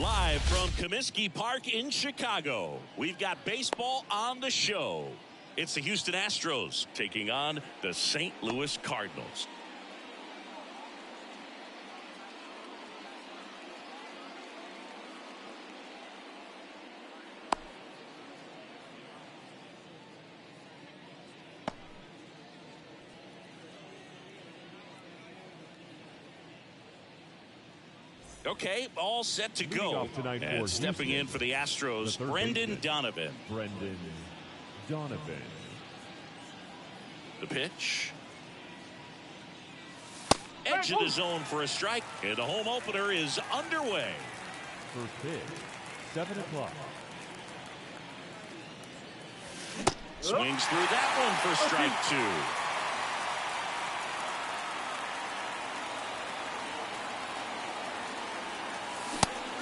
Live from Comiskey Park in Chicago, we've got baseball on the show. It's the Houston Astros taking on the St. Louis Cardinals. Okay, all set to go. And stepping in for the Astros, Brendan Donovan. The pitch. Edge of the zone for a strike. And the home opener is underway. First pitch, 7 o'clock. Swings through that one for strike 2.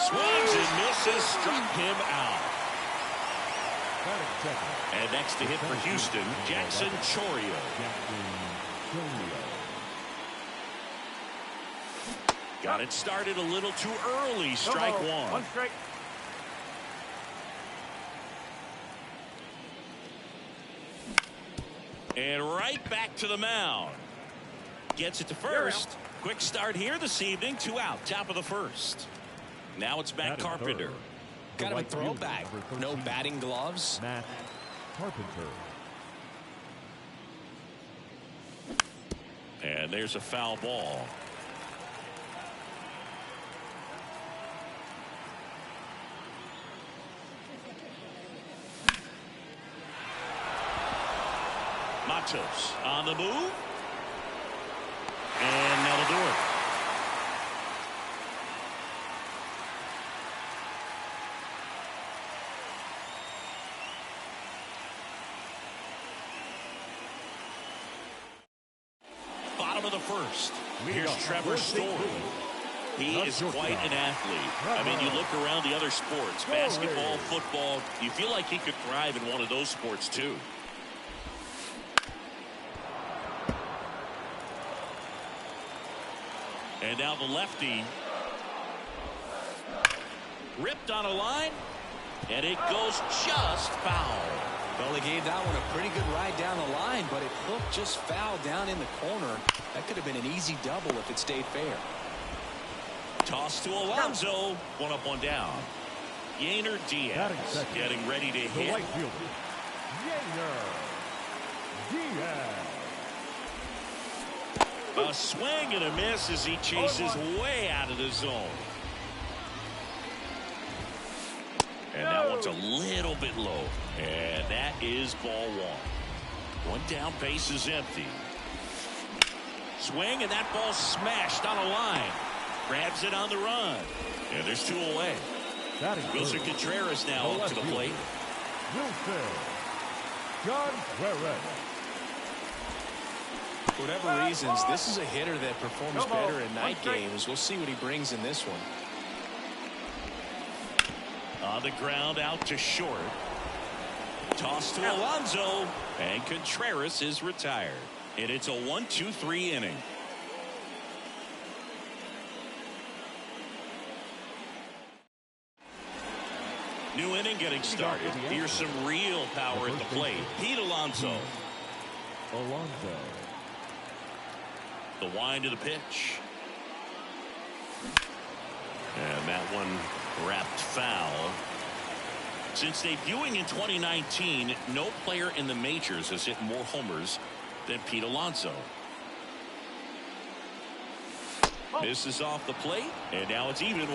Swings and misses, struck him out. And next to hit for Houston, Jackson Chourio. Got it started a little too early, strike 1. One strike. And right back to the mound. Gets it to first. Quick start here this evening, 2 out, top of the first. Now it's Matt Carpenter. Kind of a throwback. No batting gloves. Matt Carpenter. And there's a foul ball. Matos on the move. And that'll do it. Bottom of the first. Here's Trevor Story. He is quite an athlete. I mean, you look around the other sports, basketball, football, you feel like he could thrive in one of those sports too. And now the lefty. Ripped on a line. And it goes just foul. Well, they gave that one a pretty good ride down the line, but it hooked just foul down in the corner. That could have been an easy double if it stayed fair. Toss to Alonso. 1 up, 1 down. Yainer Diaz getting ready to hit. The right fielder, Yainer Diaz. A swing and a miss as he chases way out of the zone. And that one's a little bit low. And that is ball 1. 1 down, base is empty. Swing, and that ball smashed on a line. Grabs it on the run. And there's 2 away. Wilson Contreras now up to the plate. Wilson Contreras. For whatever reasons, this is a hitter that performs better in night games. We'll see what he brings in this one. On the ground, out to short. Toss to Alonso. And Contreras is retired. And it's a 1-2-3 inning. New inning getting started. Here's some real power at the plate. Pete Alonso. The wind of the pitch. And that one wrapped foul. Since debuting in 2019, no player in the majors has hit more homers than Pete Alonso. Misses off the plate, and now it's even 1-1.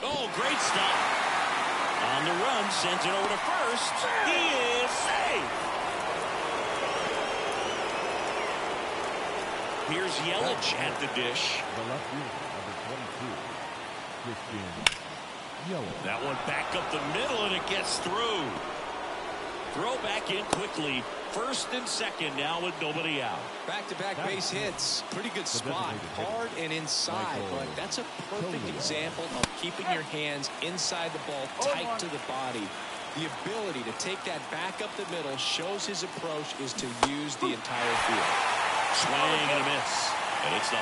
Oh, great stop. On the run, sends it over to first. He is safe. Here's Yelich at the dish. The left fielder, number 22, Christian Yelich. That one back up the middle, and it gets through. Throw back in quickly. First and second now with nobody out. Back-to-back base hits. Pretty good spot. Hard and inside, but that's a perfect example of keeping your hands inside the ball, tight to the body. The ability to take that back up the middle shows his approach is to use the entire field. Swing and a miss. And it's 0-2.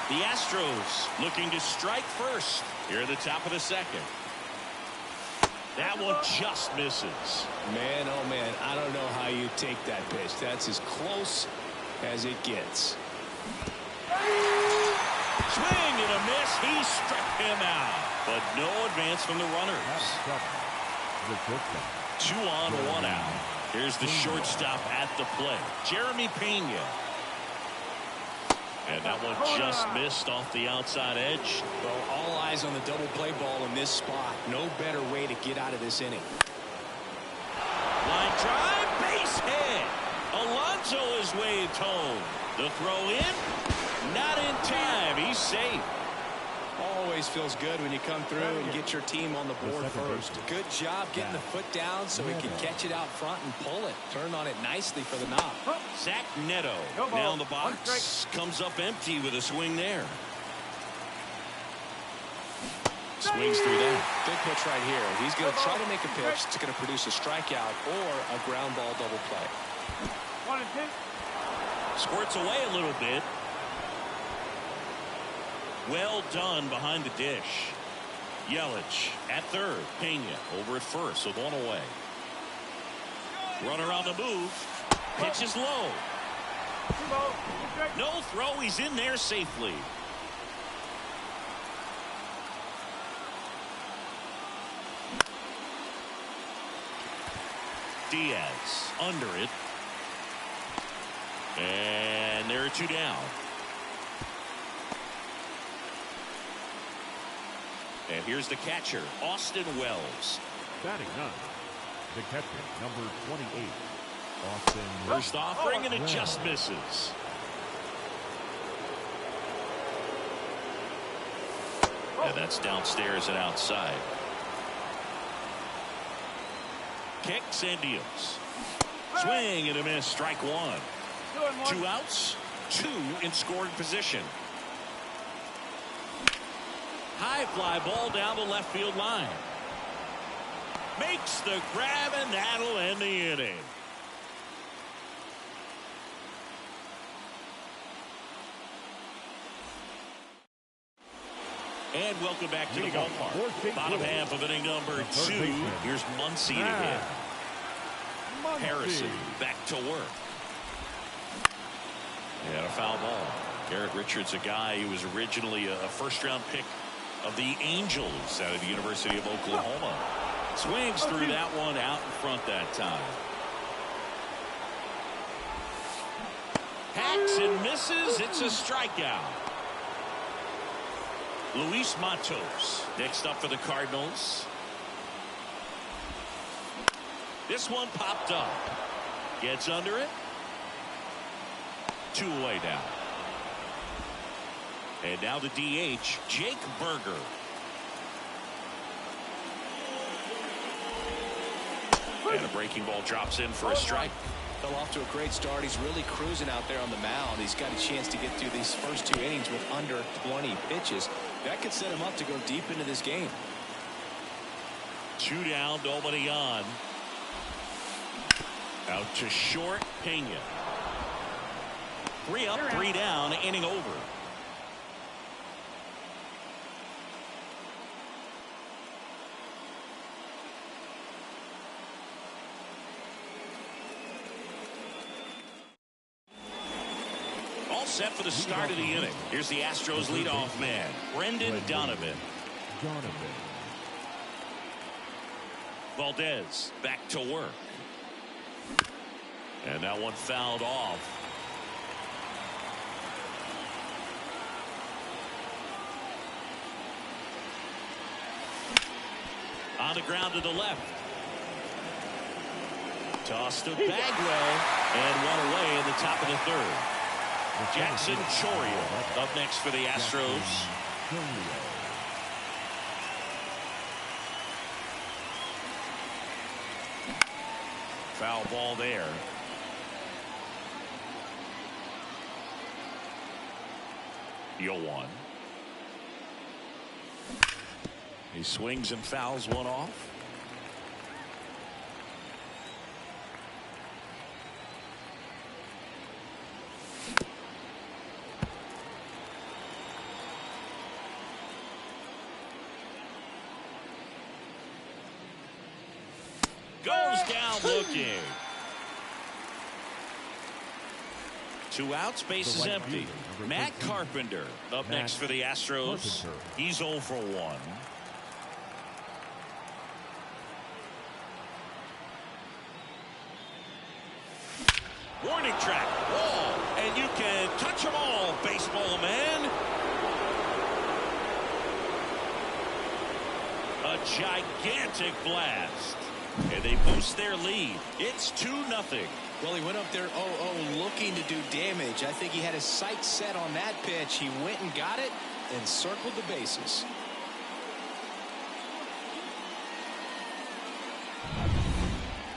The Astros looking to strike first here at the top of the second. That one just misses. Man, oh man, I don't know how you take that pitch. That's as close as it gets. Swing and a miss. He struck him out. But no advance from the runners. 2 on, 1 out. Here's the shortstop at the plate, Jeremy Pena. And that one just missed off the outside edge. Well, all eyes on the double play ball in this spot. No better way to get out of this inning. Line drive, base hit. Alonso is waved home. The throw in, not in time. He's safe. Always feels good when you come through and get your team on the board first. Good job getting the foot down so he can catch it out front and pull it. Turn on it nicely for the knob. Zach Neto now in the box. Comes up empty with a swing there. Swings through that. Big pitch right here. He's going to try to make a pitch that's going to produce a strikeout or a ground ball double play. 1 and 2. Squirts away a little bit. Well done behind the dish. Yelich at third. Pena over at first with 1 away. Runner on the move. Pitch is low. No throw. He's in there safely. Diaz under it. And there are 2 down. And here's the catcher, Austin Wells. Batting 9, the catcher, number 28, Austin Wells. First offering, and it just misses. And that's downstairs and outside. Kicks and deals. Swing and a miss, strike 1. 2 outs, 2 in scoring position. High fly ball down the left field line. Makes the grab, and that'll end the inning. And welcome back to the ballpark. Bottom half of inning number 2. Here's Muncy to hit. Harrison back to work. And a foul ball. Garrett Richards, a guy who was originally a first-round pick of the Angels out of the University of Oklahoma. Swings through that one out in front that time. Hacks and misses. It's a strikeout. Luis Matos next up for the Cardinals. This one popped up. Gets under it. 2 away now. And now the DH, Jake Burger. And a breaking ball drops in for a strike. Fell off to a great start. He's really cruising out there on the mound. He's got a chance to get through these first 2 innings with under 20 pitches. That could set him up to go deep into this game. 2 down, nobody on. Out to short, Pena. 3 up, 3 down, inning over. Set for the start of the inning. Here's the Astros leadoff man, Brendan Donovan. Valdez back to work. And that one fouled off. On the ground to the left. Tossed to Bagwell. And 1 away in the top of the 3rd. Jackson Chourio up next for the Astros. Foul ball there. Yo 1. He swings and fouls one off. Goes down looking. 2 outs, base is empty. Matt Carpenter up next for the Astros. He's 0 for 1. Warning track, wall, and you can touch them all, baseball man. A gigantic blast. And they boost their lead. It's 2-0. Well, he went up there 0-0 looking to do damage. I think he had his sights set on that pitch. He went and got it and circled the bases.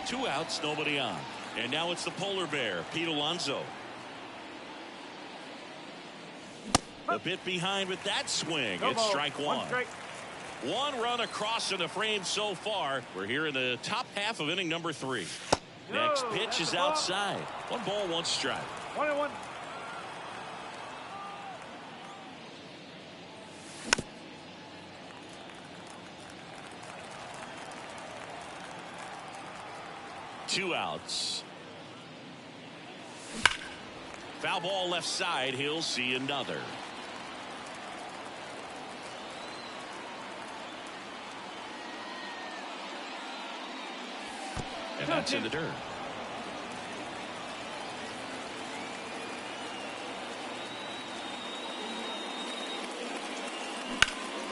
Two outs, nobody on. And now it's the polar bear, Pete Alonso. A bit behind with that swing. It's strike one. One run across in the frame so far. We're here in the top half of inning number 3. Next pitch is outside. 1 ball, 1 strike. 1-1. Two outs. Foul ball left side. He'll see another. And that's in the dirt.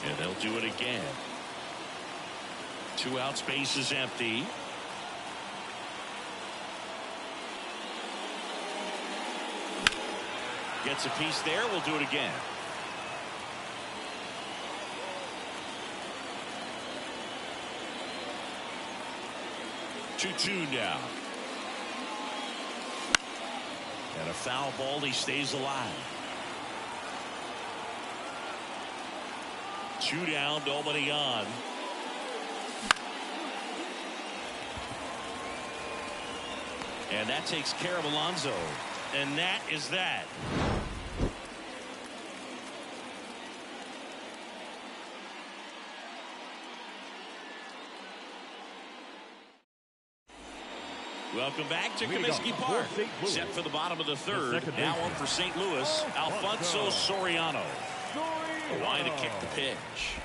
And they'll do it again. 2 outs, base is empty. Gets a piece there. We'll do it again. Two now. And a foul ball. He stays alive. 2 down, nobody on. And that takes care of Alonso. And that is that. Welcome back to Comiskey Park. Set for the bottom of the 3rd. Now on for St. Louis, Alfonso Soriano. Line to kick the pitch.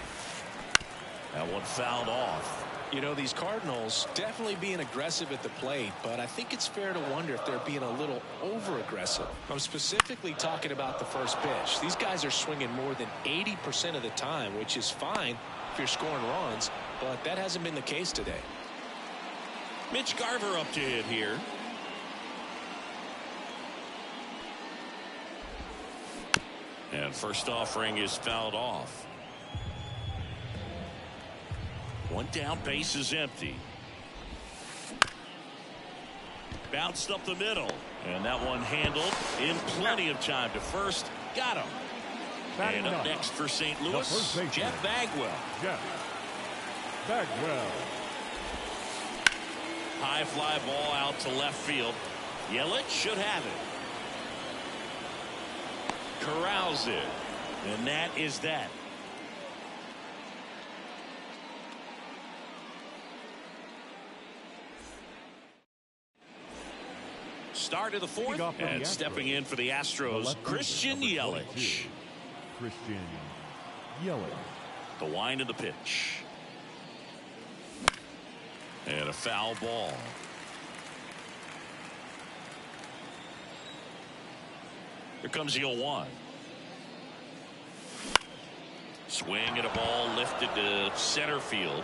That one fouled off. You know, these Cardinals definitely being aggressive at the plate, but I think it's fair to wonder if they're being a little over-aggressive. I'm specifically talking about the first pitch. These guys are swinging more than 80% of the time, which is fine if you're scoring runs, but that hasn't been the case today. Mitch Garver up to hit here. And first offering is fouled off. 1 down, base is empty. Bounced up the middle. And that one handled in plenty of time to first. Got him. And up next for St. Louis, Jeff Bagwell. High fly ball out to left field. Yelich should have it. Corrals it. And that is that. Start of the 4th, and stepping in for the Astros, Christian Yelich. The wind of the pitch. And a foul ball. Here comes the 0-1. Swing and a ball lifted to center field.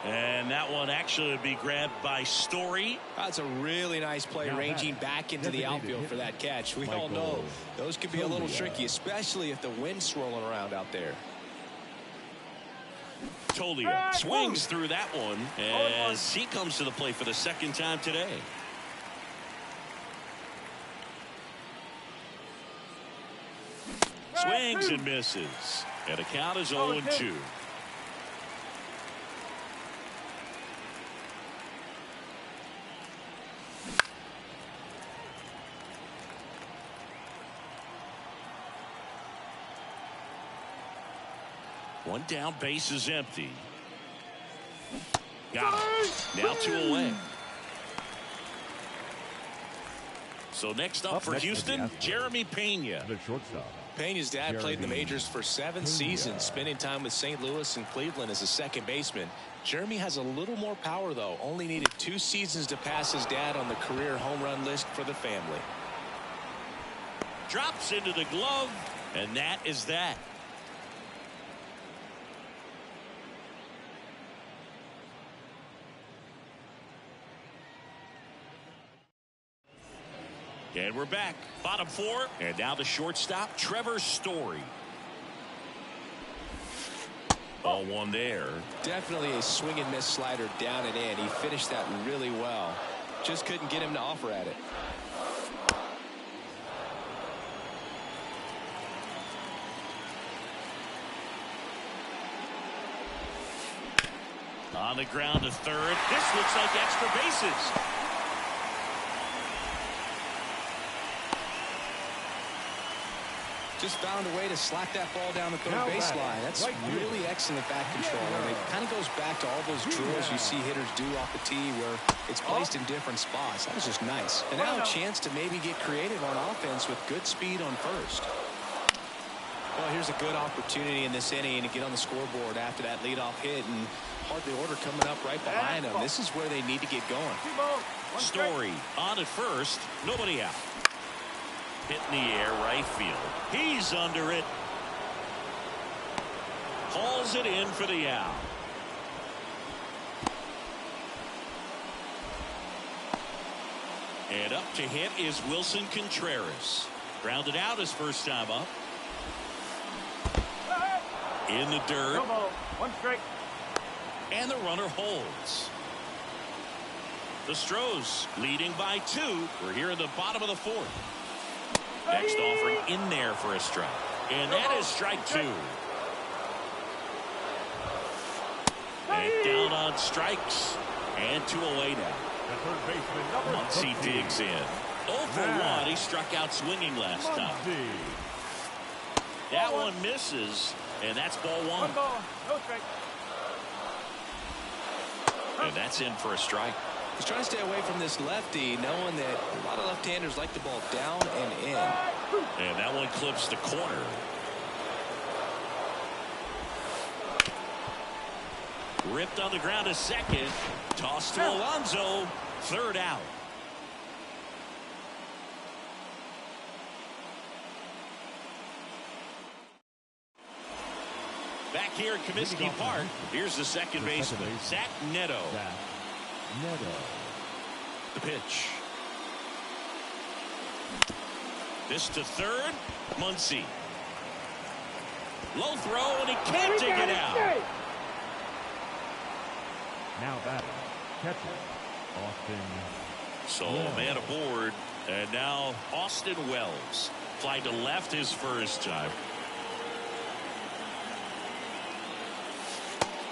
And that one actually would be grabbed by Story. That's a really nice play, ranging back into the outfield for that catch. We all know those could be a little tricky, especially if the wind's swirling around out there. Tolia swings through that one as he comes to the plate for the 2nd time today. Swings and misses. And the count is 0-2. One down, base is empty. Got it. Now 2 away. So next up for Houston, Jeremy Pena. The shortstop. Pena's dad played in the majors for 7 seasons, spending time with St. Louis and Cleveland as a second baseman. Jeremy has a little more power, though. Only needed 2 seasons to pass his dad on the career home run list for the family. Drops into the glove, and that is that. And we're back. Bottom 4. And now the shortstop, Trevor Story. Ball 1 there. Definitely a swing and miss slider down and in. He finished that really well. Just couldn't get him to offer at it. On the ground to third. This looks like extra bases. Just found a way to slack that ball down the third baseline. That's really excellent bat control. And it kind of goes back to all those drills you see hitters do off the tee where it's placed in different spots. That was just nice. And now a chance to maybe get creative on offense with good speed on first. Well, here's a good opportunity in this inning to get on the scoreboard after that leadoff hit, and hardly order coming up right behind them. This is where they need to get going. Story on at first. Nobody out. Hit in the air, right field. He's under it. Hauls it in for the out. And up to hit is Wilson Contreras. Grounded out his first time up. In the dirt. 1 strike. And the runner holds. The Stros leading by 2. We're here in the bottom of the 4th. Next offering in there for a strike. And that is strike 2. And down on strikes. And 2 away now. The third baseman, Muncy digs in. 0 for 1. He struck out swinging last time. That one misses. And that's ball 1. 1 ball, no strike. And that's in for a strike. He's trying to stay away from this lefty, knowing that a lot of left-handers like the ball down and in. And that one clips the corner. Ripped on the ground to second. Tossed to Alonso. Third out. Back here at Comiskey Park, here's the second baseman, Zach Neto. The pitch. This to third. Muncy. Low throw, and he can't dig it out. Now batting, catcher, Austin. So a man aboard, and now Austin Wells. Fly to left his first time.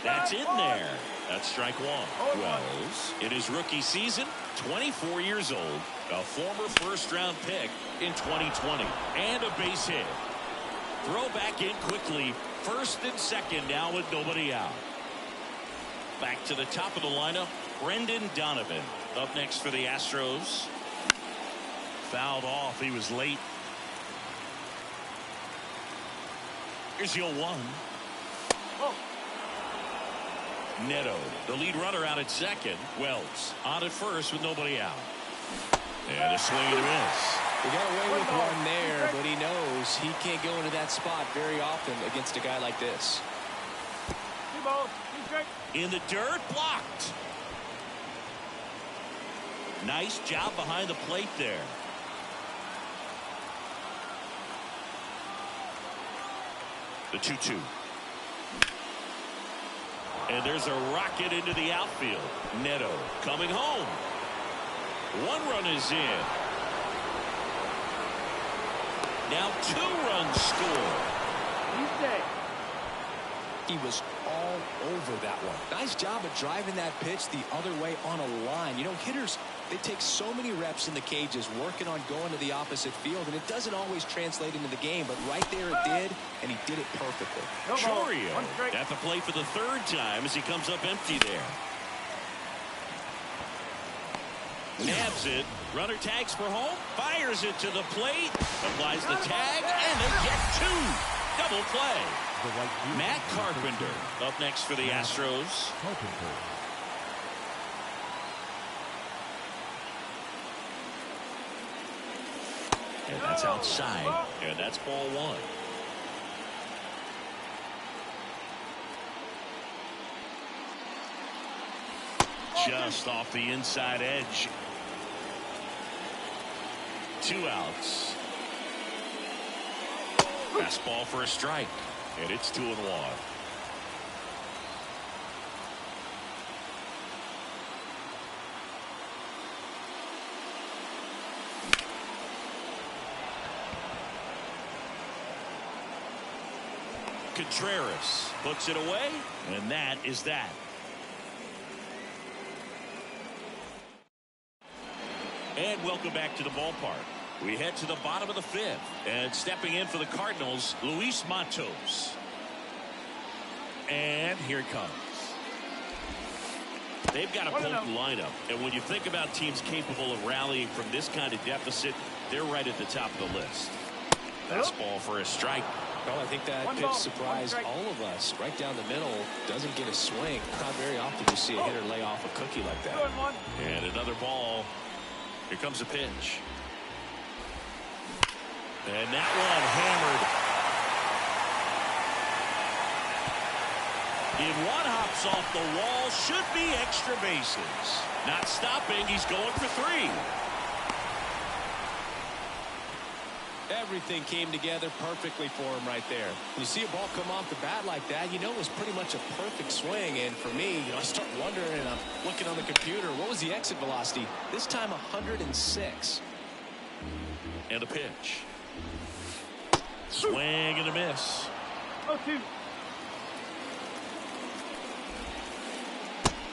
That's in there. That's strike 1. Wells, in his rookie season, 24 years old, a former first-round pick in 2020, and a base hit. Throw back in quickly, first and second now with nobody out. Back to the top of the lineup, Brendan Donovan. Up next for the Astros. Fouled off, he was late. Here's 0-1. Neto, the lead runner, out at second. Wells on at first with nobody out. And a swing and a miss. He got away with one there, but he knows he can't go into that spot very often against a guy like this. 2 balls, 2 strikes. In the dirt, blocked. Nice job behind the plate there. The 2-2. And there's a rocket into the outfield. Neto coming home. 1 run is in. Now 2 runs score. He was all over that one. Nice job of driving that pitch the other way on a line. You know, hitters, they take so many reps in the cages working on going to the opposite field, and it doesn't always translate into the game, but right there it did, and he did it perfectly. Chourio at the plate for the third time as he comes up empty there. Nabs it. Runner tags for home. Fires it to the plate. Applies the tag. And they get two. Double play. Matt Carpenter up next for the Astros. And that's outside. And that's ball one. Just off the inside edge. 2 outs. Fastball for a strike. And it's 2-1. Contreras puts it away, and that is that. And welcome back to the ballpark. We head to the bottom of the 5th, and stepping in for the Cardinals, Luis Matos. And here it comes. They've got a potent lineup, and when you think about teams capable of rallying from this kind of deficit, they're right at the top of the list. Fastball for a strike. Well, I think that pitch surprised all of us. Right down the middle, doesn't get a swing. Not very often you see a hitter lay off a cookie like that. And another ball. Here comes a pitch. And that one hammered. In one hops off the wall, should be extra bases. Not stopping, he's going for 3. Everything came together perfectly for him right there. When you see a ball come off the bat like that, you know it was pretty much a perfect swing. And for me, I start wondering, and I'm looking on the computer, what was the exit velocity? This time 106. And a pitch. Swing and a miss. 0-2.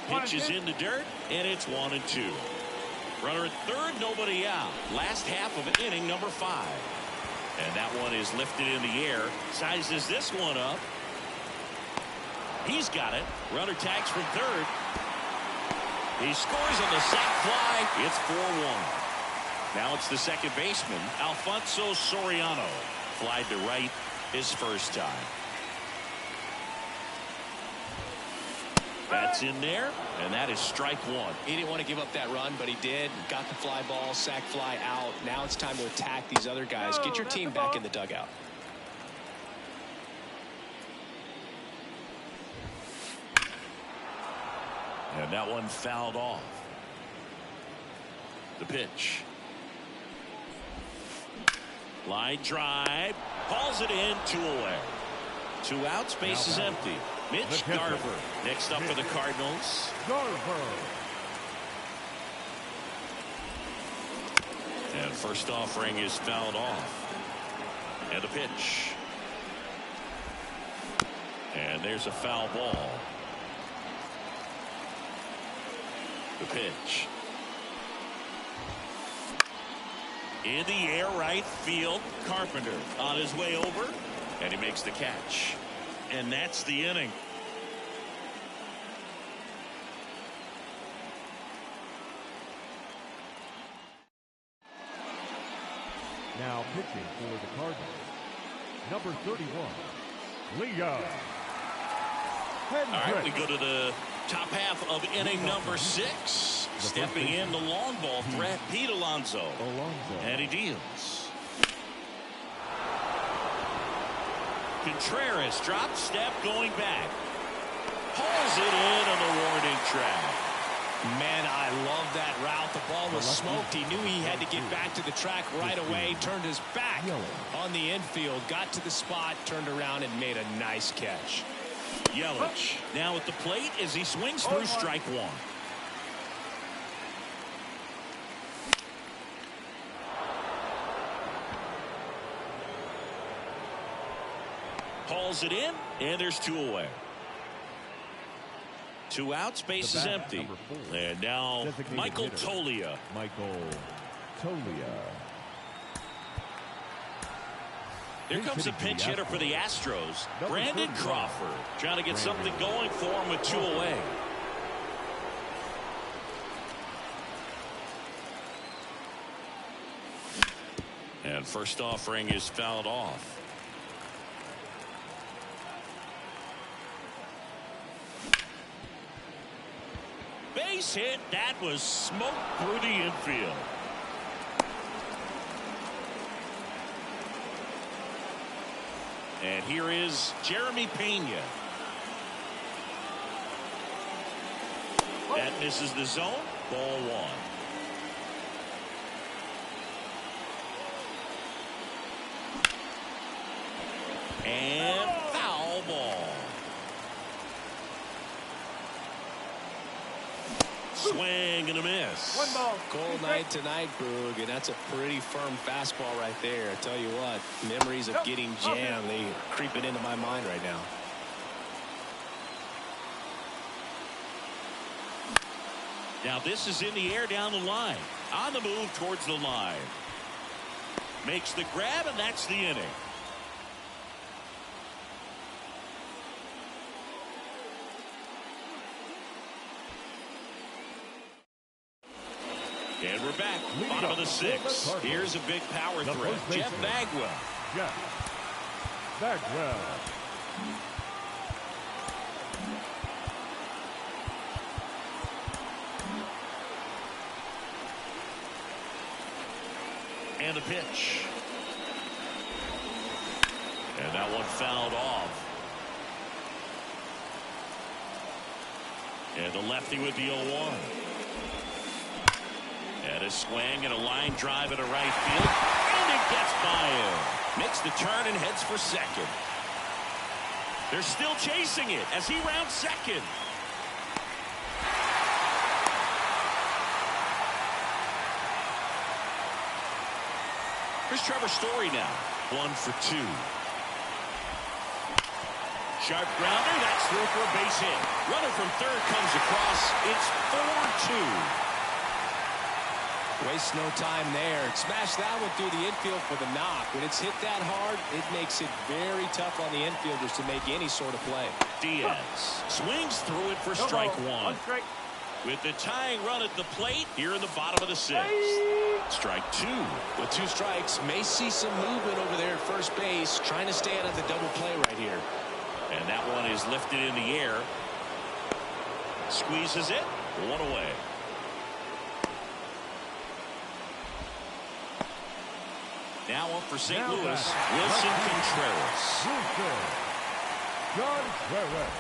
Pitch is in the dirt, and it's 1-2. Runner at third, nobody out. Last half of inning number 5. And that one is lifted in the air. Sizes this one up. He's got it. Runner tags from third. He scores on the sac fly. It's 4-1. Now it's the second baseman, Alfonso Soriano. Flied to right his first time. That's in there, and that is strike 1. He didn't want to give up that run, but he did. Got the fly ball, sac fly out. Now it's time to attack these other guys. Get your team back in the dugout. And that one fouled off. The pitch. Line drive. Calls it in, 2 away. 2 outs, base is empty. Mitch Garver next up for the Cardinals. And first offering is fouled off. And a pitch. And there's a foul ball. The pitch. In the air, right field. Carpenter on his way over. And he makes the catch. And that's the inning. Now pitching for the Cardinals, number 31, Leo Hendricks. All right, we go to the top half of inning number 6. Stepping in the long ball threat, Pete Alonso. And he deals. Contreras drop step going back. Pulls it in on the warning track. Man, I love that route. The ball was smoked. He knew he had to get back to the track right away. Turned his back on the infield. Got to the spot, turned around, and made a nice catch. Yelich now at the plate as he swings through strike 1. Hauls it in, and there's 2 away. 2 outs, base is empty. Number 4. And now Designated Michael hitter, Toglia. Michael Toglia. Here comes a pinch hitter for the Astros, Brandon Crawford, trying to get something going for him with 2 away. And first offering is fouled off. Base hit. That was smoke through the infield. And here is Jeremy Pena. That misses the zone. Ball 1. And foul ball. Swing and a miss. 1 ball. Cold night tonight, Boog, and that's a pretty firm fastball right there. I tell you what, memories of getting jammed, they creeping into my mind right now. Now this is in the air down the line. On the move towards the line. Makes the grab, and that's the inning. And we're back. Bottom of the 6th. Here's a big power threat. Jeff Bagwell. Jeff Bagwell. And the pitch. And that one fouled off. And the lefty with the 0-1. And a swing and a line drive at a right field. And it gets by him. Makes the turn and heads for second. They're still chasing it as he rounds second. Here's Trevor Story now. 1 for 2. Sharp grounder. That's through for a base hit. Runner from third comes across. It's 4-2. Waste no time there. Smash that one through the infield for the knock. When it's hit that hard, it makes it very tough on the infielders to make any sort of play. Diaz swings through it for strike 1. 1 strike. With the tying run at the plate here in the bottom of the 6th. Strike 2. With 2 strikes, may see some movement over there at first base, trying to stay out of the double play right here. And that one is lifted in the air. Squeezes it. 1 away. Now up for St. Louis, Wilson Contreras. Contreras.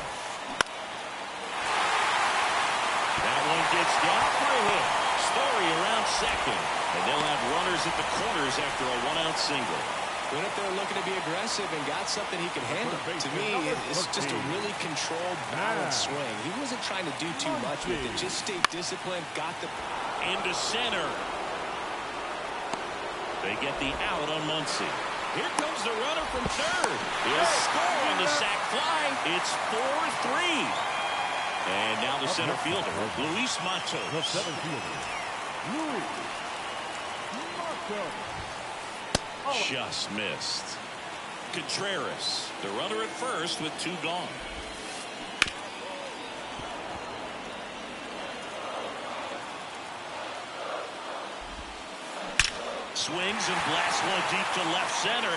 That one gets down for a hit. Story around second. And they'll have runners at the corners after a 1-out single. Went up there looking to be aggressive and got something he could handle. To me, it's just a really controlled, balanced swing. He wasn't trying to do too much with it. Just stayed disciplined, got the... Into center. They get the out on Muncy. Here comes the runner from third. He'll score on the sac fly. It's 4-3. And now the center fielder, Luis Matos. The center fielder, Luis Matos. Just missed. Contreras, the runner at first with 2 gone. Swings and blasts one deep to left center.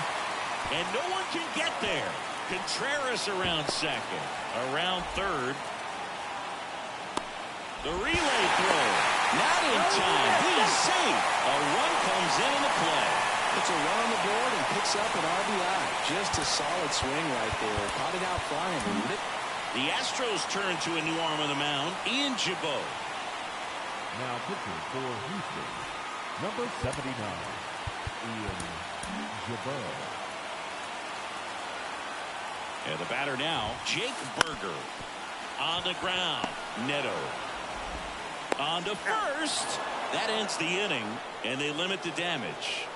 And no one can get there. Contreras around second. Around third. The relay throw. Not in time. He's safe. A run comes in the play. Puts a run on the board and picks up an RBI. Just a solid swing right there. Caught it out flying. The Astros turn to a new arm on the mound, Ian Gibaut. Now pitching for Houston, number 79, Ian Gibaut. And the batter now, Jake Burger. On the ground, Neto. On to first. That ends the inning, and they limit the damage.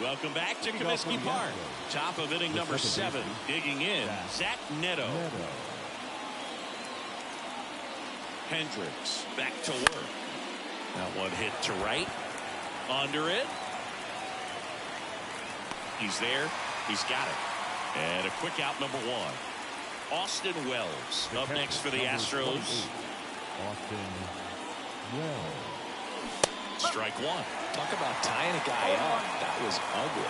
Welcome back to Comiskey Park. Top of inning number 7. Digging in, Zach Neto. Hendricks back to work. That one hit to right. Under it. He's there. He's got it. And a quick out, number 1. Austin Wells up next for the Astros. Austin Wells. Strike 1. Talk about tying a guy up. That was ugly.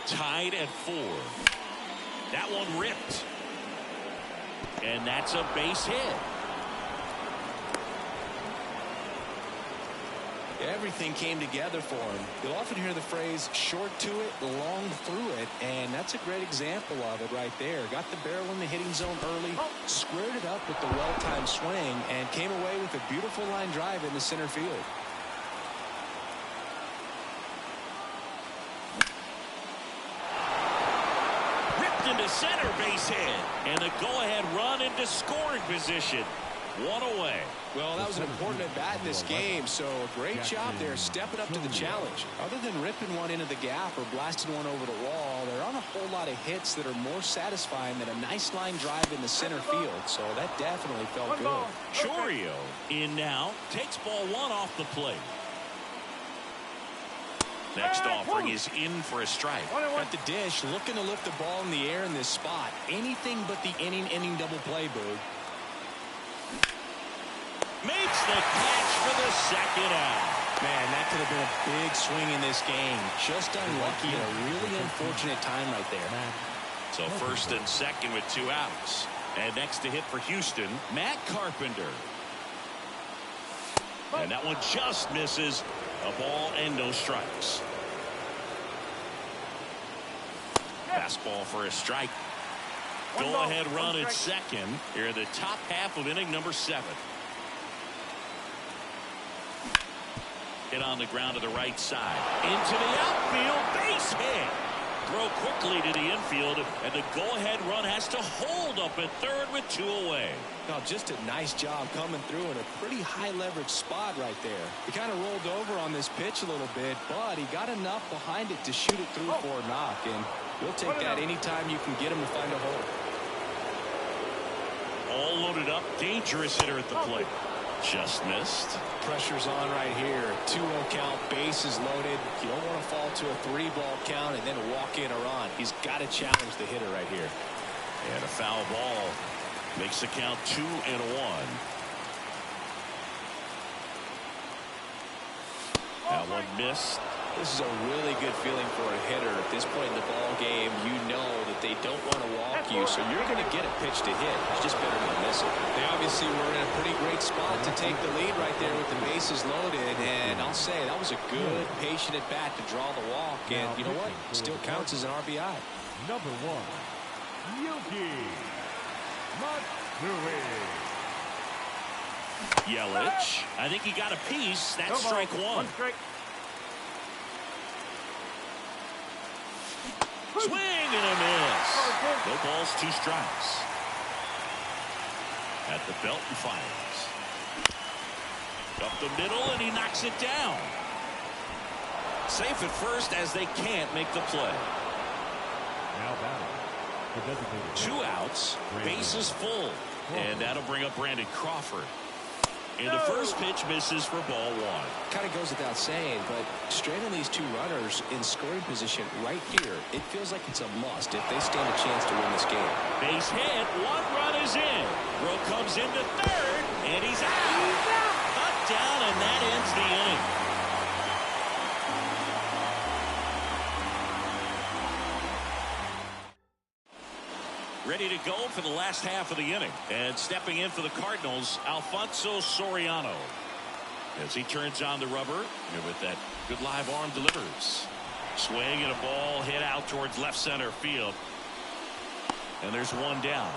Tied at 4. That one ripped. And that's a base hit. Everything came together for him. You'll often hear the phrase short to it, long through it, and that's a great example of it right there. Got the barrel in the hitting zone early, squared it up with the well-timed swing, and came away with a beautiful line drive in the center field. Ripped into center, base hit. And the go-ahead run into scoring position. 1 away. Well, that was an important at-bat in this game, so a great job there stepping up to the challenge. Other than ripping one into the gap or blasting one over the wall, there aren't a whole lot of hits that are more satisfying than a nice line drive in the center field, so that definitely felt good. Chourio in now, takes ball 1 off the plate. Next offering is in for a strike. At the dish, looking to lift the ball in the air in this spot. Anything but the inning double play, Boog. Makes the catch for the second out. Man, that could have been a big swing in this game. Just unlucky at a really unfortunate time right there. So first and second with 2 outs. And next to hit for Houston, Matt Carpenter. And that one just misses. A ball and no strikes. Fastball for a strike. Go-ahead run at second here in the top half of inning number 7. Hit on the ground to the right side. Into the outfield. Base hit. Throw quickly to the infield, and the go-ahead run has to hold up at third with 2 away. Now, just a nice job coming through in a pretty high-leverage spot right there. He kind of rolled over on this pitch a little bit, but he got enough behind it to shoot it through for a knock, and we'll take that anytime you can get him to find a hole. All loaded up. Dangerous hitter at the plate. Just missed. Pressure's on right here. 2-0 count, bases loaded. You don't want to fall to a 3-ball count and then walk in or on. He's got to challenge the hitter right here. And a foul ball makes the count 2-1. That one missed. This is a really good feeling for a hitter. At this point in the ball game, you know that they don't want to walk you, so you're going to get a pitch to hit. You just better not miss it. They obviously were in a pretty great spot to take the lead right there with the bases loaded, and I'll say that was a good, patient at bat to draw the walk, and you know what? Still counts as an RBI. Number 1, Yuki Matsui. Yelich. I think he got a piece. That's strike 1. Swing and a miss. No balls, 2 strikes. At the belt and fires. Up the middle, and he knocks it down. Safe at first as they can't make the play. Now batting, the designated 2 outs, bases full. And that'll bring up Brandon Crawford. And the first pitch misses for ball 1. Kind of goes without saying, but straighten these 2 runners in scoring position right here. It feels like it's a must if they stand a chance to win this game. Base hit, 1 run is in. Rowe comes into third, and he's out. Cut down, and that ends the inning. Ready to go for the last half of the inning. And stepping in for the Cardinals, Alfonso Soriano. As he turns on the rubber, and with that good live arm delivers. Swing and a ball hit out towards left center field. And there's 1 down.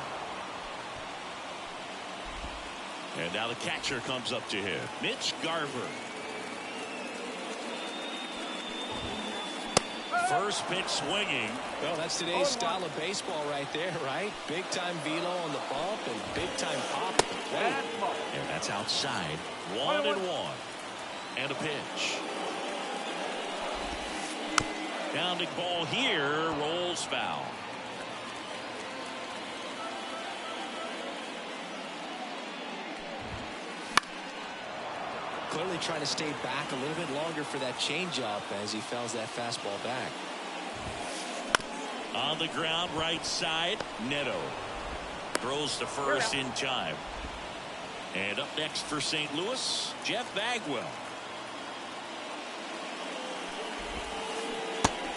And now the catcher comes up to him. Mitch Garver. First pitch swinging. Well, that's today's style of baseball right there, right? Big-time velo on the bump and big-time pop at the plate. And that's outside. 1-1. And a pitch. Pounding ball here. Rolls foul. Clearly trying to stay back a little bit longer for that changeup as he fouls that fastball back. On the ground, right side, Neto throws to first in time. And up next for St. Louis, Jeff Bagwell.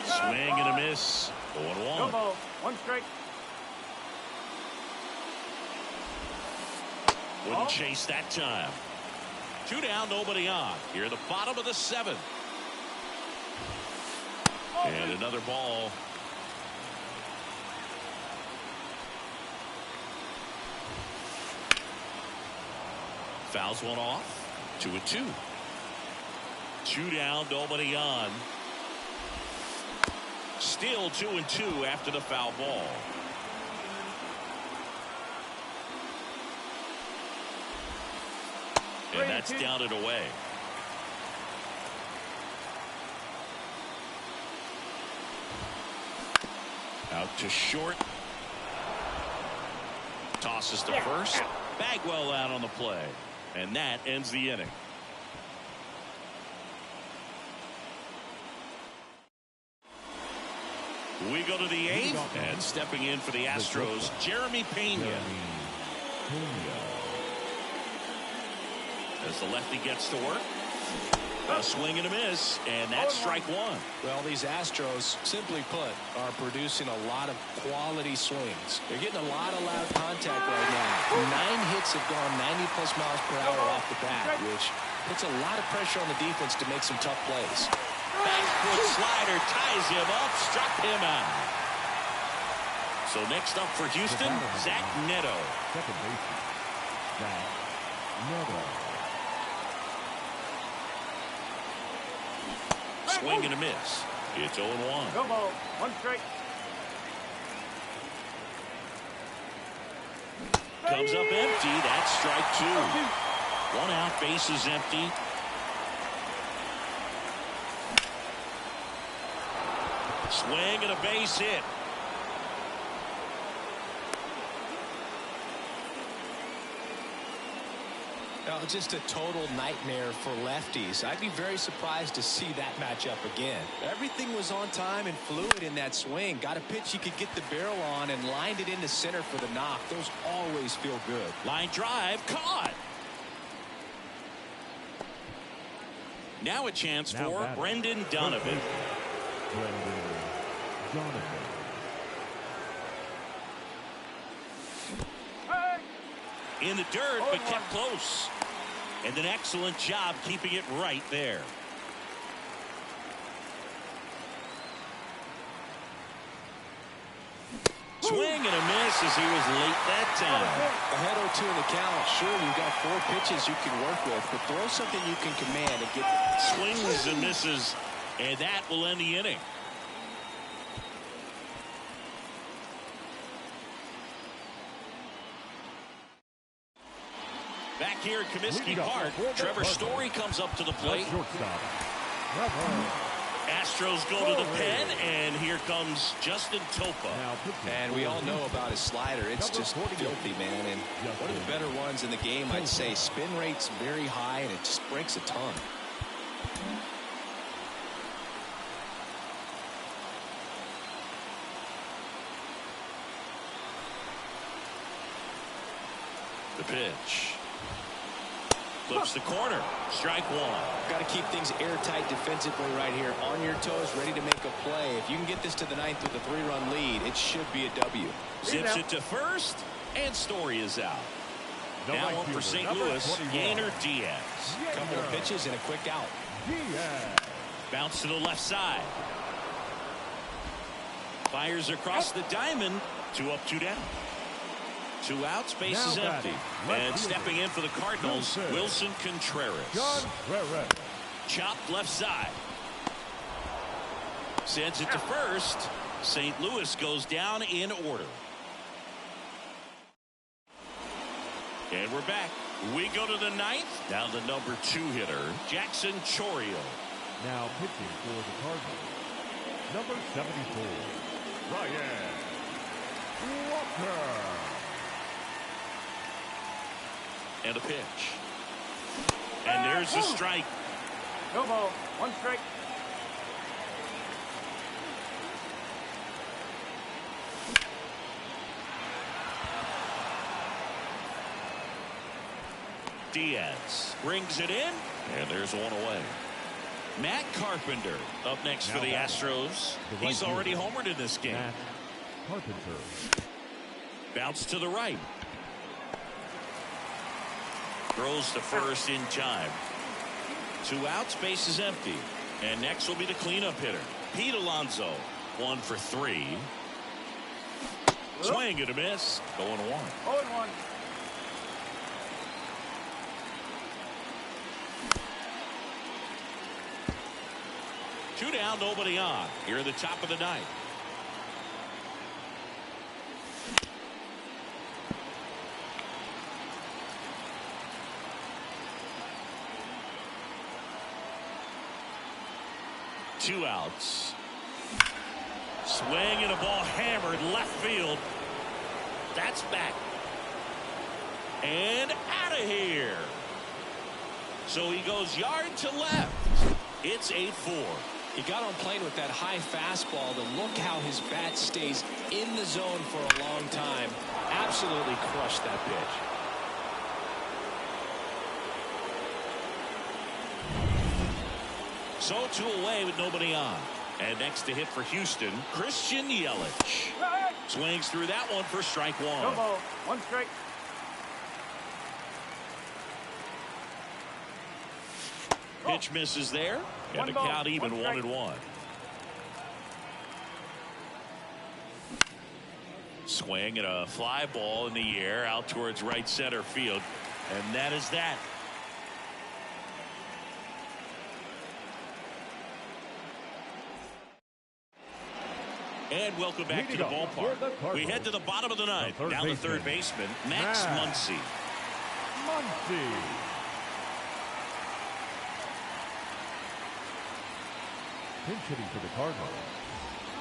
Swing and a miss. 0-1. No ball. 1 strike. Wouldn't chase that time. 2 down, nobody on. Here in the bottom of the 7th. And another ball. Fouls one off. 2-2. 2 down, nobody on. Still 2-2 after the foul ball. And that's down and away. Out to short. Tosses to first. Bagwell out on the play. And that ends the inning. We go to the 8th. And stepping in for the Astros, Jeremy Pena. As the lefty gets to work. A swing and a miss, and that's strike 1. Well, these Astros, simply put, are producing a lot of quality swings. They're getting a lot of loud contact right now. 9 hits have gone 90+ miles per hour off the bat, which puts a lot of pressure on the defense to make some tough plays. Back foot slider ties him up, struck him out. So next up for Houston, Zach Neto. Second baseman, Zach Neto. Swing and a miss. It's 0-1. No ball. 1 strike. Comes up empty. That's strike 2. 1 out, bases empty. Swing and a base hit. Well, just a total nightmare for lefties. I'd be very surprised to see that matchup again. Everything was on time and fluid in that swing. Got a pitch he could get the barrel on and lined it into center for the knock. Those always feel good. Line drive, caught. Now a chance for Brendan Donovan. Brendan Donovan. In the dirt, but kept close. And an excellent job keeping it right there. Swing and a miss as he was late that time. Ahead 0-2 in the count. Sure, you've got 4 pitches you can work with, but throw something you can command and get swings and misses, and that will end the inning. Back here at Comiskey Park, Trevor Story comes up to the plate. Astros go to the pen, and here comes Justin Topa. And we all know about his slider. It's just filthy, man. And one of the better ones in the game, I'd say. Spin rate's very high, and it just breaks a ton. The pitch. Flips the corner. Strike 1. Got to keep things airtight defensively right here. On your toes, ready to make a play. If you can get this to the 9th with a 3-run lead, it should be a W. Zips it to first, and Story is out. Now on for St. Louis, Yainer Diaz. Couple of pitches and a quick out. Bounce to the left side. Fires across the diamond. 2 up, 2 down. 2 outs, bases empty. And stepping in for the Cardinals, Wilson Contreras. Contreras. Chopped left side. Sends it to first. St. Louis goes down in order. And we're back. We go to the ninth. Now the number 2 hitter, Jackson Chourio. Now pitching for the Cardinals, number 74, Ryan Walker. And a pitch. And there's a strike. No ball. 1 strike. Diaz brings it in, and there's one away. Matt Carpenter up next for the Astros. He's already homered in this game. Matt Carpenter. Bounce to the right. Throws to first in time. 2 outs, base is empty. And next will be the cleanup hitter, Pete Alonso. 1 for 3. Swing and a miss. Going 1. 0-1. Two down, nobody on. Here at the top of the ninth. Two outs. Swing and a ball hammered left field. That's back. And out of here. So he goes yard to left. It's 8-4. He got on plane with that high fastball to look how his bat stays in the zone for a long time. Absolutely crushed that pitch. So 2 away with nobody on. And next to hit for Houston, Christian Yelich. Swings through that one for strike 1. No ball. 1 strike. Pitch misses there. And the count even 1-1. Swing and a fly ball in the air out towards right center field. And that is that. And welcome back to the ballpark. We head to the bottom of the ninth. Now the third baseman, Max Muncy. Pinch hitting for the Cardinals,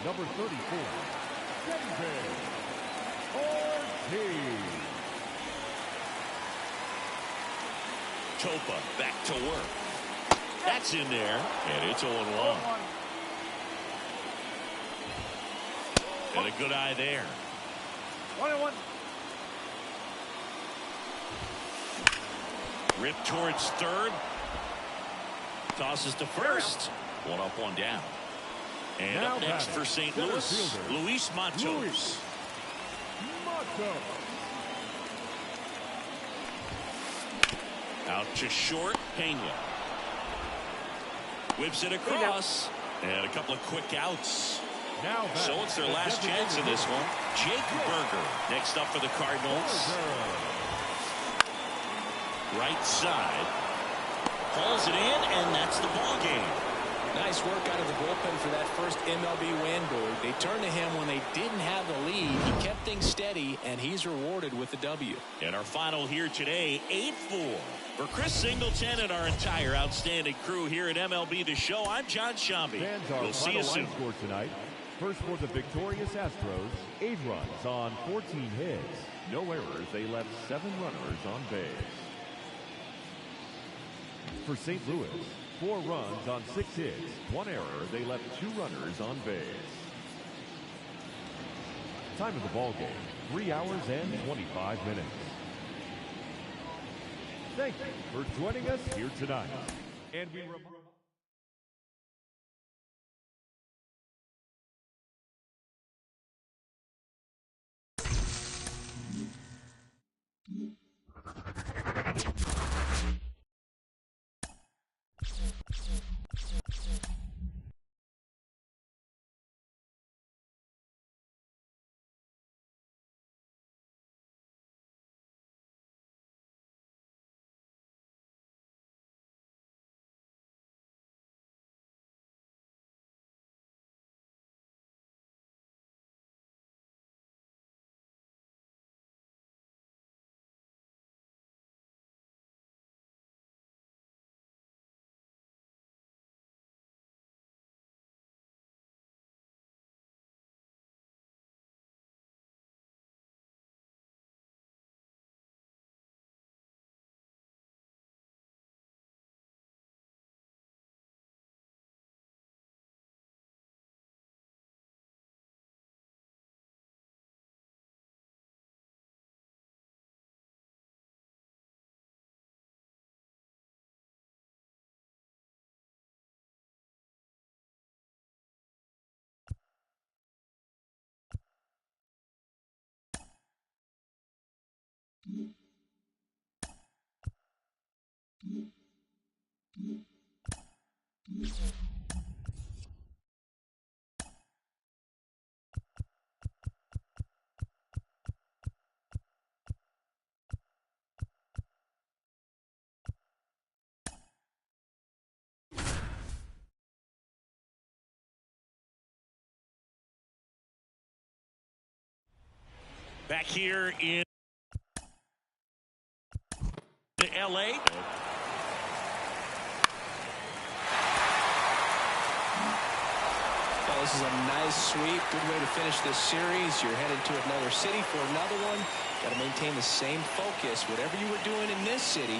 number 34, David Ortiz. Topa back to work. That's in there, and it's 0-1. And a good eye there. 1-1. Rip towards third. Tosses to first. 1 up, 1 down. And now up next for St. Louis, Luis Matos. Out to short, Pena. Whips it across. And a couple of quick outs. So it's their last chance in this one. Jake Burger next up for the Cardinals. Right side. Pulls it in, and that's the ball game. Nice work out of the bullpen for that first MLB win, Boog. They turned to him when they didn't have the lead. He kept things steady, and he's rewarded with the W. And our final here today, 8-4. For Chris Singleton and our entire outstanding crew here at MLB The Show, I'm John Shambi. We'll see you soon. Score tonight. First for the victorious Astros, 8 runs on 14 hits. No errors. They left 7 runners on base. For St. Louis, 4 runs on 6 hits, 1 error. They left 2 runners on base. Time of the ball game, 3 hours and 25 minutes. Thank you for joining us here tonight. And we remind Back here in L.A. Well, this is a nice sweep. Good way to finish this series. You're headed to another city for another one. Got to maintain the same focus. Whatever you were doing in this city,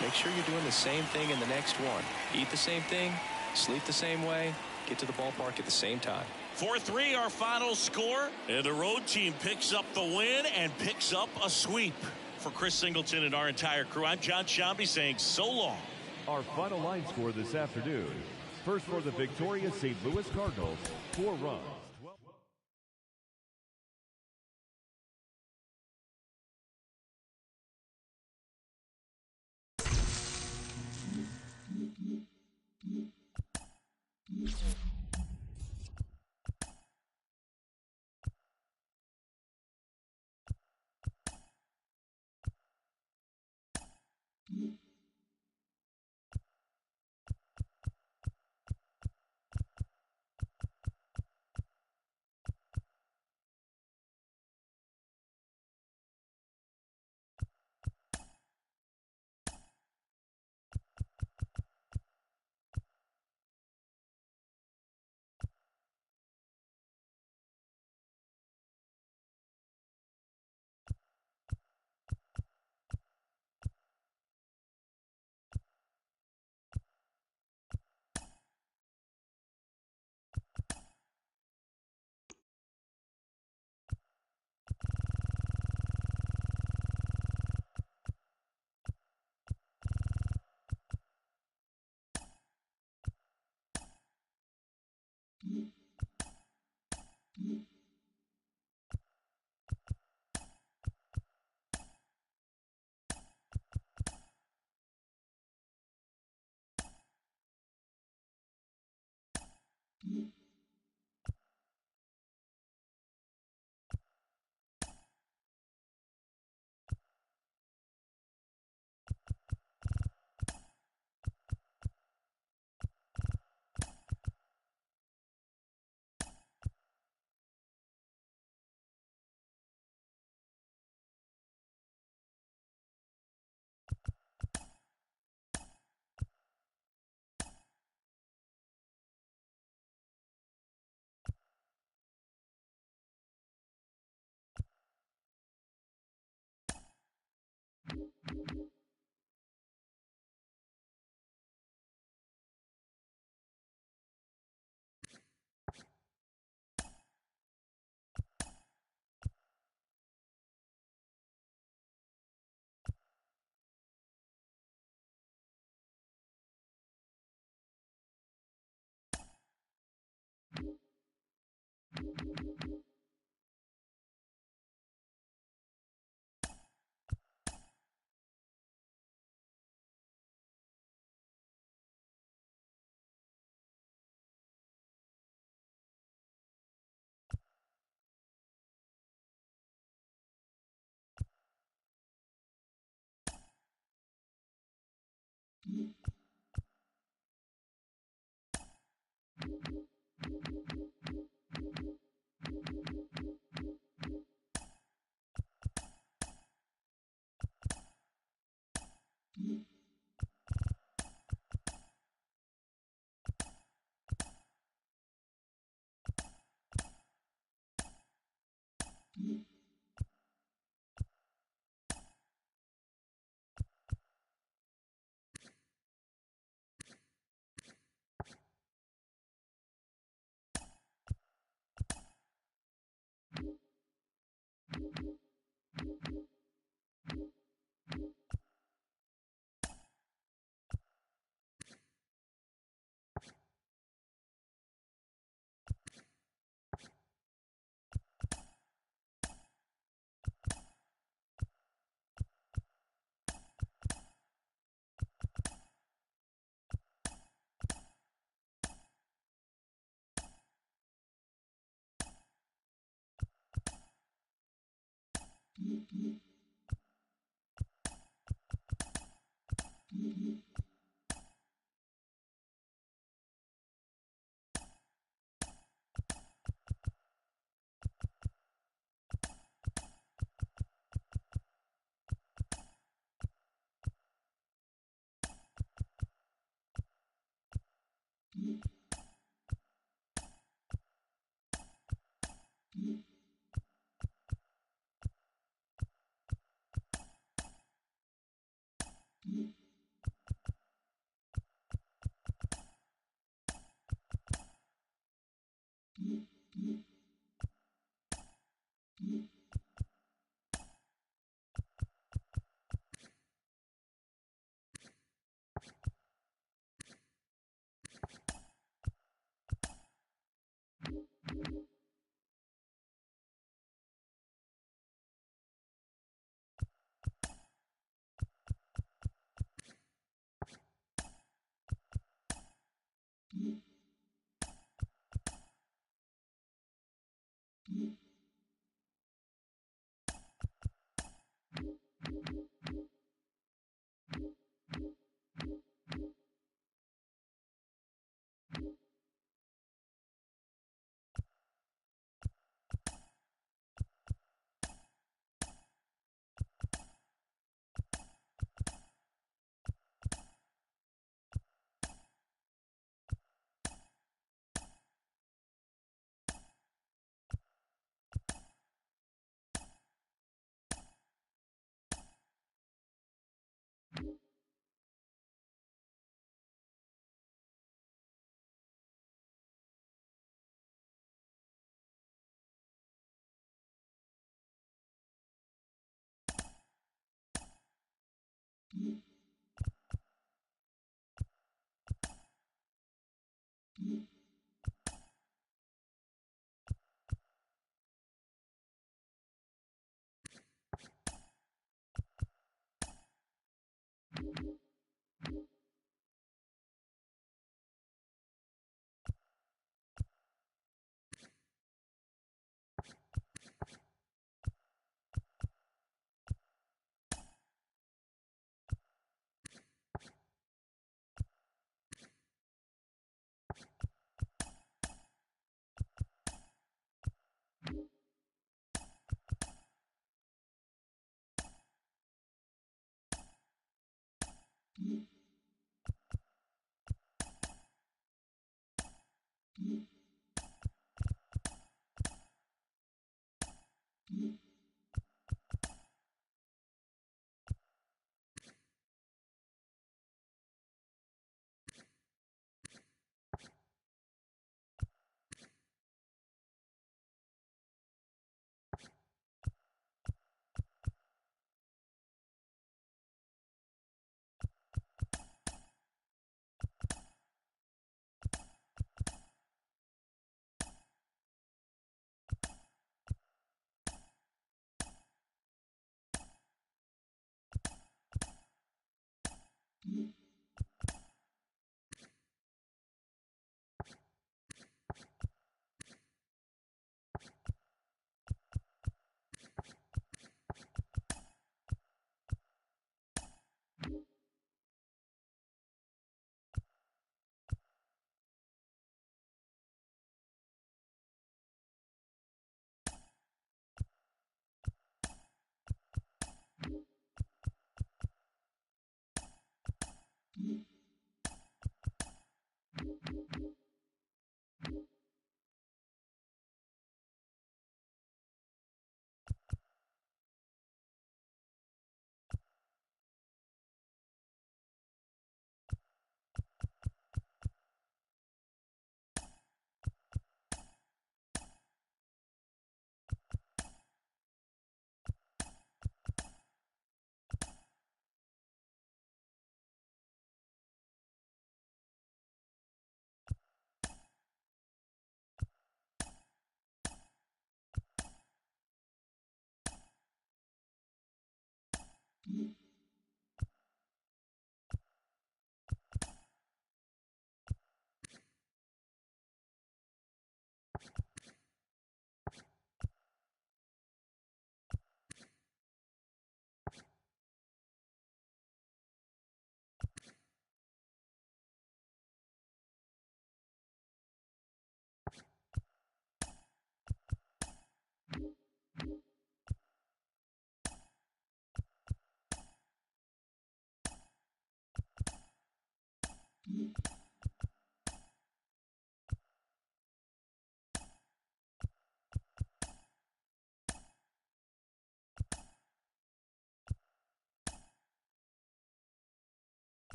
make sure you're doing the same thing in the next one. Eat the same thing, sleep the same way, get to the ballpark at the same time. 4-3 our final score, and the road team picks up the win and picks up a sweep. For Chris Singleton and our entire crew, I'm John Sciambi saying so long. Our final line score this afternoon. First for the victorious St. Louis Cardinals, 4 runs.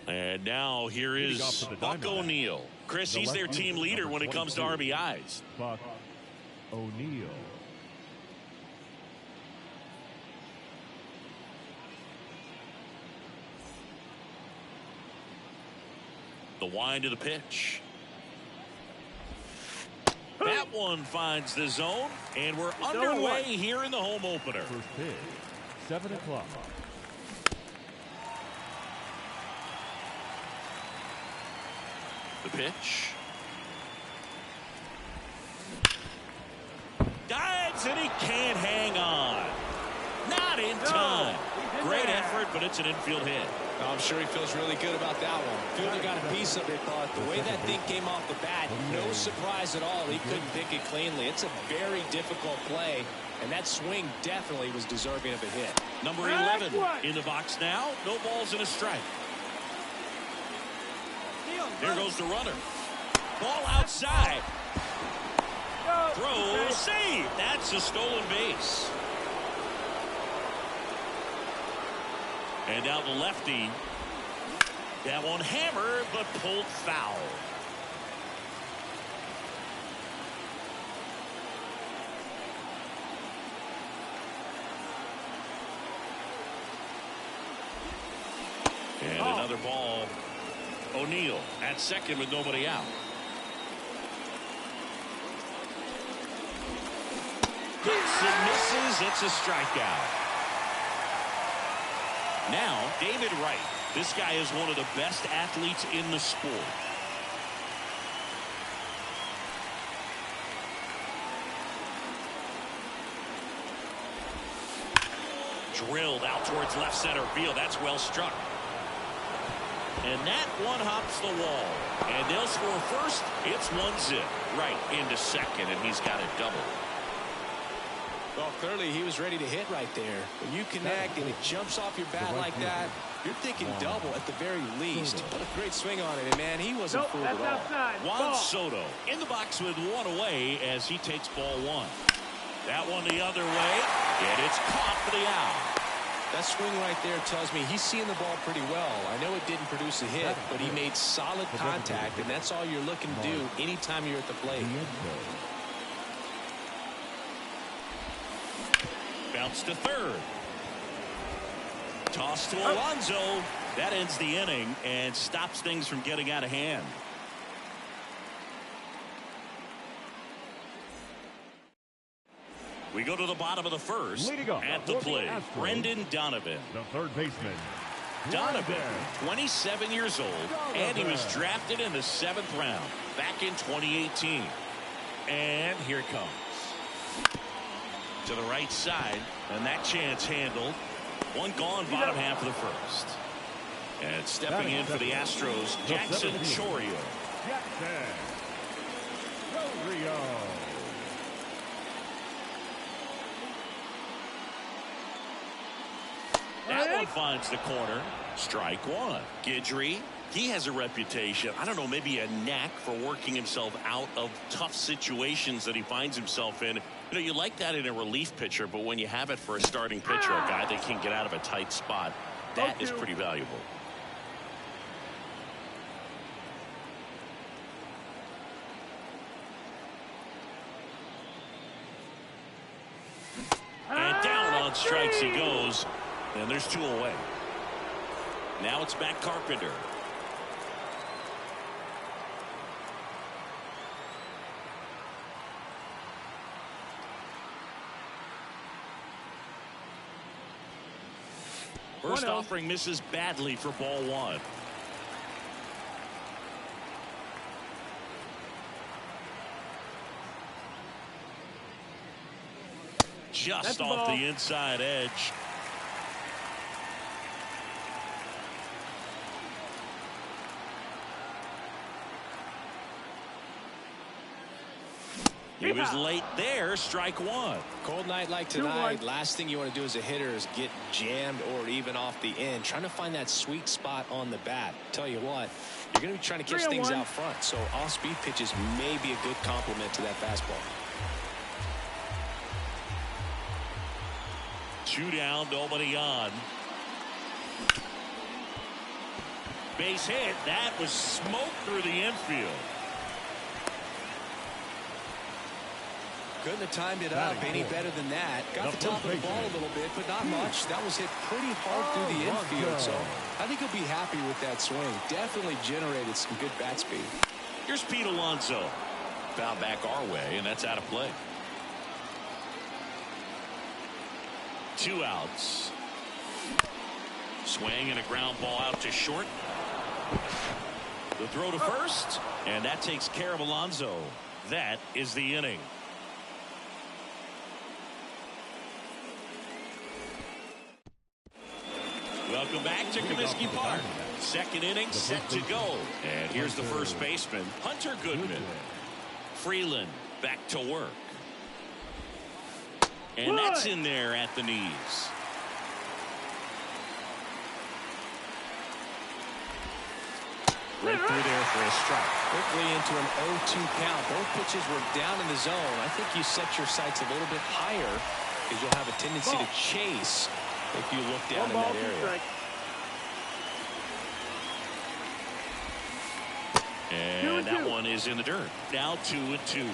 And now here is Buck O'Neil. Chris, he's their team leader when it comes to RBIs. Buck O'Neil. The wind of the pitch. That one finds the zone, and we're underway here in the home opener. First pitch, 7 o'clock. The pitch. Dives, and he can't hang on. Not in time. Great effort, but it's an infield hit. I'm sure he feels really good about that one. Fielder got a piece of it, but the way that thing came off the bat, no surprise at all. He couldn't pick it cleanly. It's a very difficult play, and that swing definitely was deserving of a hit. Number 11 in the box now. No balls and a strike. There goes the runner. Ball outside. Throw, save. That's a stolen base. And now the lefty. That one hammered, but pulled foul. And another ball. O'Neil at second with nobody out. Hits and misses. It's a strikeout. Now, David Wright. This guy is one of the best athletes in the sport. drilled out towards left center field. That's well struck. And that one hops the wall. And they'll score first. It's 1-0 right into second, and he's got it double. Well, clearly he was ready to hit right there. When you connect and it jumps off your bat like that, you're thinking double at the very least. What a great swing on it, and man, he wasn't fooled at all. Outside. Juan Soto in the box with one away as he takes ball one. That one the other way, and it's caught for the out. That swing right there tells me he's seeing the ball pretty well. I know it didn't produce a hit, but he made solid contact, and that's all you're looking to do anytime you're at the plate. Bounce to third. Toss to Alonso. That ends the inning and stops things from getting out of hand. We go to the bottom of the first. At the plate, Brendan Donovan. The third baseman. Donovan, 27 years old, and he was drafted in the 7th round back in 2018. And here it comes. To the right side, and that chance handled. One gone, bottom half of the first. And stepping in for the Astros, Jackson Chourio. Jackson Chourio. That one finds the corner. Strike one. Guidry, he has a reputation, I don't know, maybe a knack for working himself out of tough situations that he finds himself in. You know, you like that in a relief pitcher, but when you have it for a starting pitcher, a guy that can get out of a tight spot, that is pretty valuable. And down on strikes he goes. And there's 2 away. Now it's back Carpenter. First offering misses badly for ball one. Just off the inside edge. He was late there. Strike one. Cold night like tonight, last thing you want to do as a hitter is get jammed or even off the end. Trying to find that sweet spot on the bat. Tell you what, you're going to be trying to catch things out front. So off-speed pitches may be a good complement to that fastball. 2 down, nobody on. Base hit. That was smoke through the infield. Couldn't have timed it up any better than that. Got the top of the ball a little bit, but not much. That was hit pretty hard through the infield, so I think he'll be happy with that swing. Definitely generated some good bat speed. Here's Pete Alonso. Foul back our way, and that's out of play. 2 outs. Swing and a ground ball out to short. The throw to first, and that takes care of Alonso. That is the inning. Welcome back to Comiskey Park. Second inning set to go. And here's the first baseman, Hunter Goodman. Freeland back to work. And that's in there at the knees. Right through there for a strike. Quickly into an 0-2 count. Both pitches were down in the zone. I think you set your sights a little bit higher because you'll have a tendency to chase if you look down in that area. And that one is in the dirt. Now 2-2.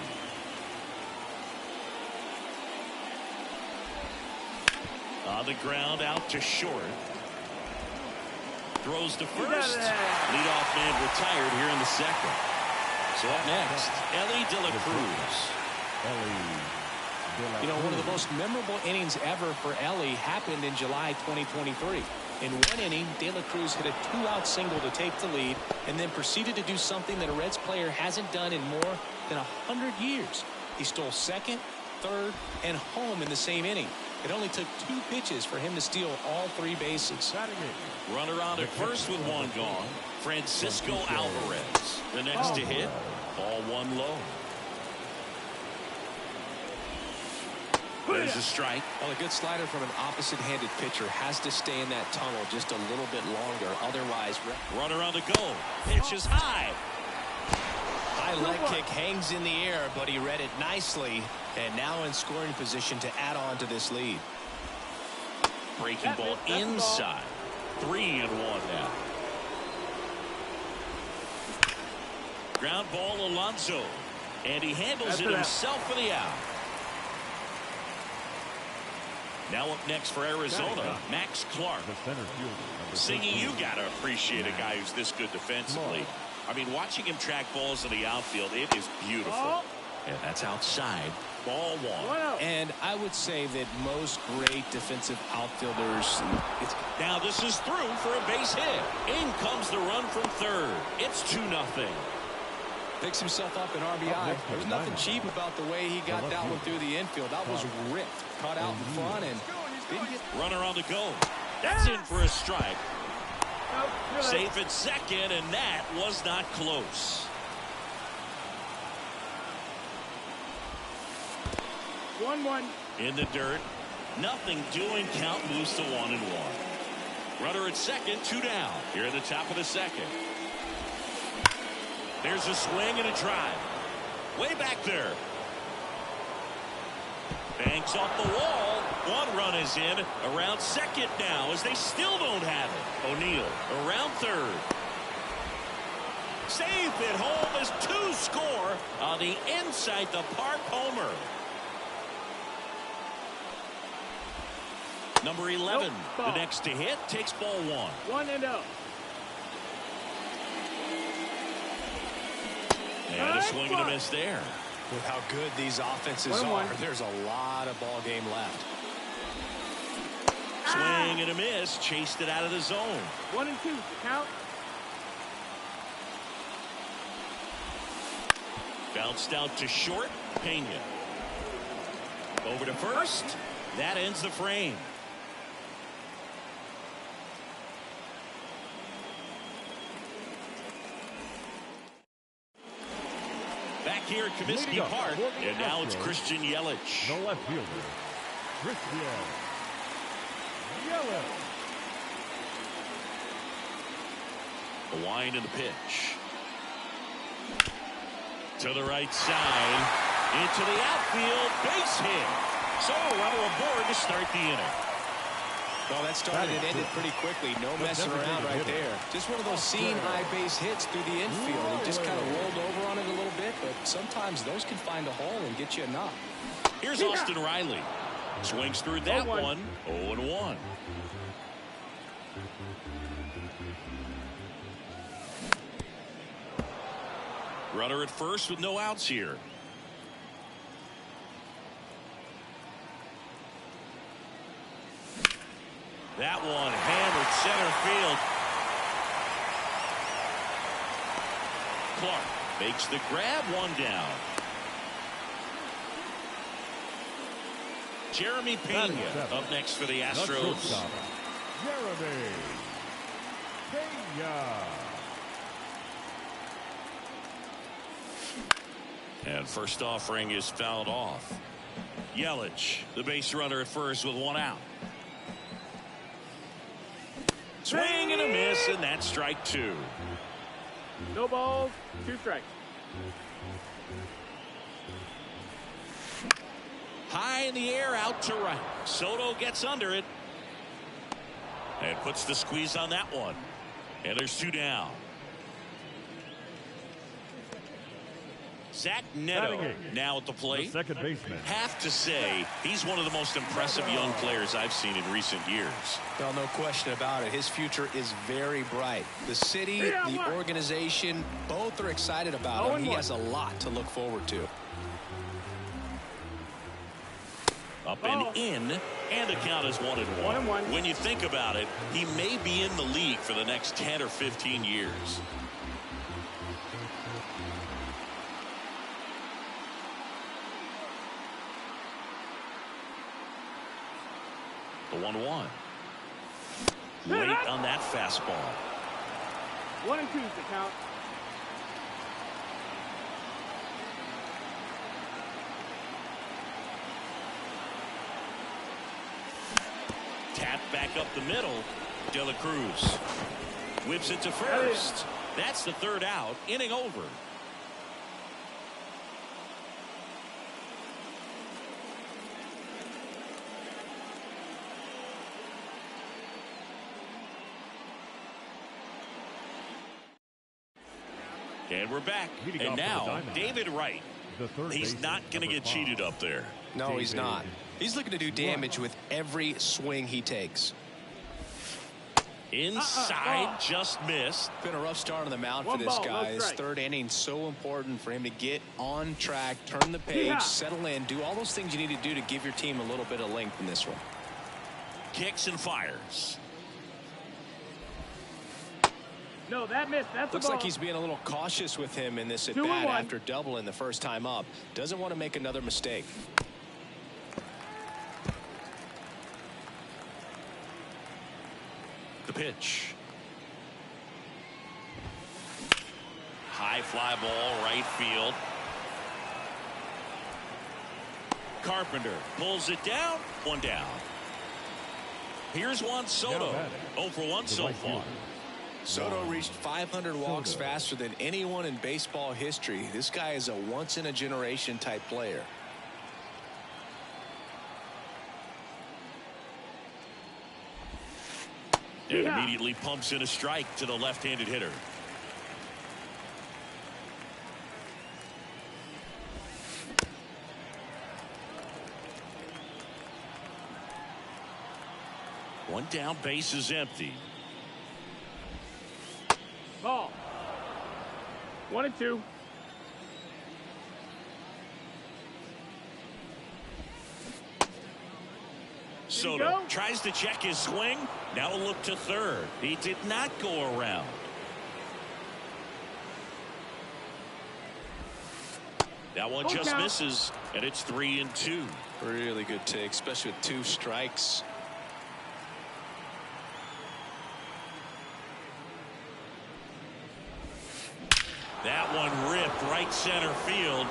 On the ground out to short. Throws to first. Leadoff man retired here in the second. So up next, Elly De La Cruz. You know, one of the most memorable innings ever for Elly happened in July 2023. In one inning, De La Cruz hit a 2-out single to take the lead and then proceeded to do something that a Reds player hasn't done in more than 100 years. He stole second, third, and home in the same inning. It only took 2 pitches for him to steal all 3 bases. Runner on at first with 1 gone. Francisco Alvarez. The next to hit. Ball 1 low. There's a strike. Well, a good slider from an opposite-handed pitcher has to stay in that tunnel just a little bit longer. Otherwise, runner on the go. Pitch is high. High leg kick hangs in the air, but he read it nicely. And now in scoring position to add on to this lead. Breaking ball inside. 3-1 now. Ground ball Alonso. And he handles it himself for the out. Now up next for Arizona, Max Clark. Singing, you got to appreciate a guy who's this good defensively. I mean, watching him track balls in the outfield, it is beautiful. And that's outside. Ball 1. And I would say that most great defensive outfielders. Now this is through for a base hit. In comes the run from third. It's 2-0. Picks himself up an RBI. There's nothing cheap about the way he got that one through the infield. That was ripped. Caught out in front and didn't get. Runner on the go. That's in for a strike. Safe at second, and that was not close. 1-1. In the dirt. Nothing doing. Count moves to 1-1. Runner at second, 2 down. Here at the top of the second. There's a swing and a drive. Way back there. Banks off the wall. 1 run is in. Around second now as they still don't have it. O'Neill around third. Safe at home as 2 score on the inside the park homer. Number 11, the next to hit, takes ball 1. 1-0. And a swing and a miss there. With how good these offenses are, there's a lot of ball game left. Swing and a miss, chased it out of the zone. 1-2, count. Bounced out to short, Pena. Over to first. That ends the frame. Back here at Comiskey Park, and now it's Christian Yelich. The left fielder, Christian Yelich. A wind in the pitch. To the right side. Into the outfield. Base hit. So runner aboard to start the inning. Well, that started and ended pretty quickly. No messing around right there. Just one of those seeing high base hits through the infield. He just kind of rolled over on it a little bit, but sometimes those can find a hole and get you a knock. Here's Austin Riley. Swings through that one. 0-1. Runner at first with no outs here. That one hammered center field. Clark makes the grab, 1 down. Jeremy Pena up next for the Astros. Jeremy Pena. And first offering is fouled off. Yelich, the base runner at first with 1 out. Swing and a miss, and that's strike 2. No balls, 2 strikes. High in the air, out to right. Soto gets under it. And puts the squeeze on that one. And there's 2 down. Zach Neto now at the plate. The second baseman. Have to say, he's one of the most impressive young players I've seen in recent years. Well, no question about it. His future is very bright. The city, the organization, both are excited about him. He has a lot to look forward to. Up and in, and the count is 1-1. 1-1. When you think about it, he may be in the league for the next 10 or 15 years. 1-1. Late on that fastball. 1 and 2 is the count. Tap back up the middle. De La Cruz whips it to first. That's the third out. Inning over. And we're back. And now, David Wright. He's not going to get cheated up there. No, he's not. He's looking to do damage with every swing he takes. Inside, just missed. Been a rough start on the mound for this guy. His third inning, so important for him to get on track, turn the page, settle in, do all those things you need to do to give your team a little bit of length in this one. Kicks and fires. No, that missed. That's Looks like he's being a little cautious with him in this at bat after doubling the first time up. Doesn't want to make another mistake. The pitch. High fly ball, right field. Carpenter pulls it down. 1 down. Here's Juan Soto. 0 for 1 so far. Soto reached 500 walks faster than anyone in baseball history. This guy is a once-in-a-generation type player. And immediately pumps in a strike to the left-handed hitter. One down, base is empty. Ball. 1 and 2. Soto tries to check his swing. Now a look to third. He did not go around. That one just misses, and it's 3 and 2. Really good take, especially with 2 strikes. That one ripped right center field.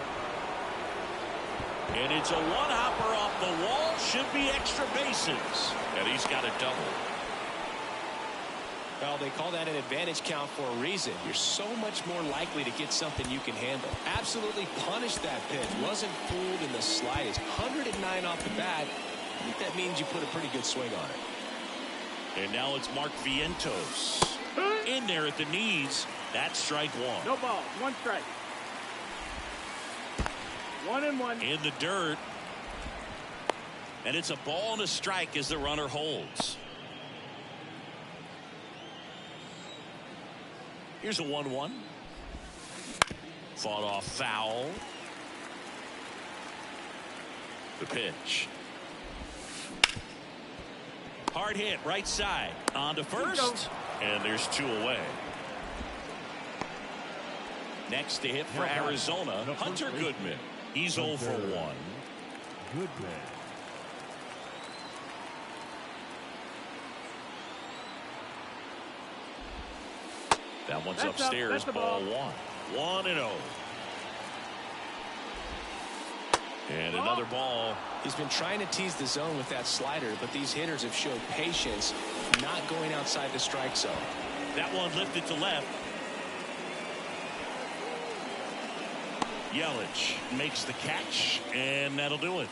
And it's a one-hopper off the wall. Should be extra bases. And he's got a double. Well, they call that an advantage count for a reason. You're so much more likely to get something you can handle. Absolutely punished that pitch. Wasn't fooled in the slightest. 109 off the bat. I think that means you put a pretty good swing on it. And now it's Mark Vientos. In there at the knees. That's strike 1. No ball. 1 strike. 1 and 1. In the dirt. And it's a ball and a strike as the runner holds. Here's a 1-1. Fought off foul. The pitch. Hard hit right side. On to first. And there's 2 away. Next to hit for Arizona, Hunter Goodman. He's 0 for 1. Goodman. That one's upstairs. Ball 1. 1-0. And another ball. He's been trying to tease the zone with that slider, but these hitters have showed patience, not going outside the strike zone. That one lifted to left. Yelich makes the catch, and that'll do it.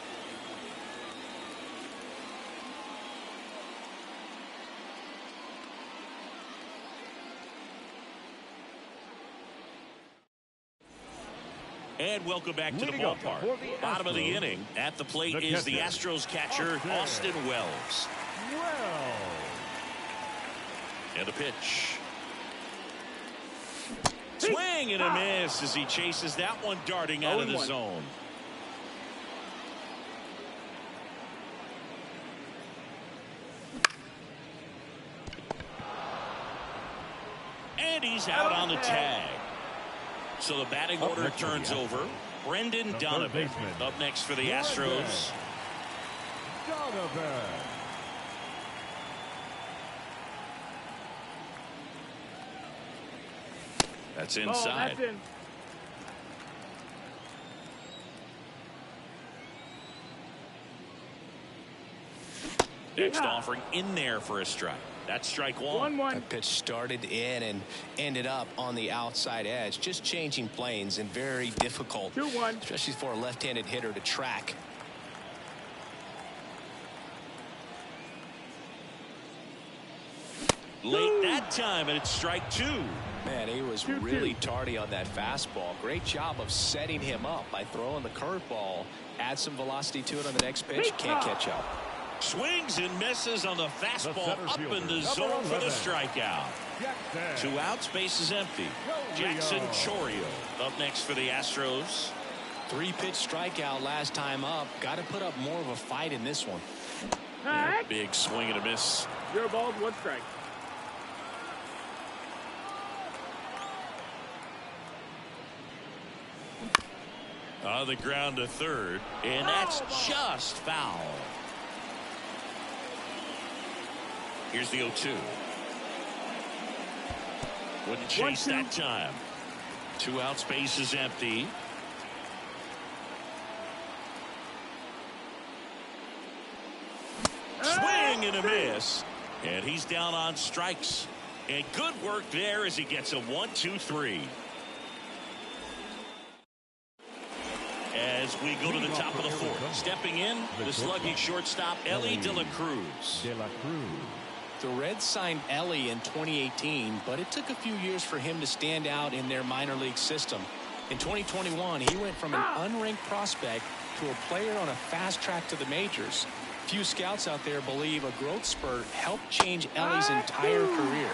And welcome back to the ballpark. Bottom of the inning. At the plate is the Astros catcher, Austin Wells. And the pitch. Swing and a miss as he chases that one darting out of the zone. And he's out on the tag. So the batting order turns over. Brendan Donovan up next for the Astros. That's Ball, inside. that's in. Next offering in there for a strike. That's strike one. 1-1. That pitch started in and ended up on the outside edge. Just changing planes and very difficult, 2-1. especially for a left-handed hitter to track. Late that time, and it's strike two. Man, he was 2-2. really tardy on that fastball. Great job of setting him up by throwing the curveball. Add some velocity to it on the next pitch. Can't catch up. Swings and misses on the fastball up in the zone for the strikeout. 2 outs, base is empty. Jackson Chourio up next for the Astros. 3-pitch strikeout last time up. Got to put up more of a fight in this one. Hey. Big swing and a miss. 0 balls, 1 strike. On the ground to third, and that's just foul. Here's the 0-2. Wouldn't chase 1-2. that time. 2 outs, base is empty. Swing and a miss. And he's down on strikes. And good work there as he gets a 1-2-3. As we go to the top of the fourth. Stepping in, the sluggish shortstop, Elly De La Cruz. The Reds signed Elly in 2018, but it took a few years for him to stand out in their minor league system. In 2021, he went from an unranked prospect to a player on a fast track to the majors. Few scouts out there believe a growth spurt helped change Elly's entire career.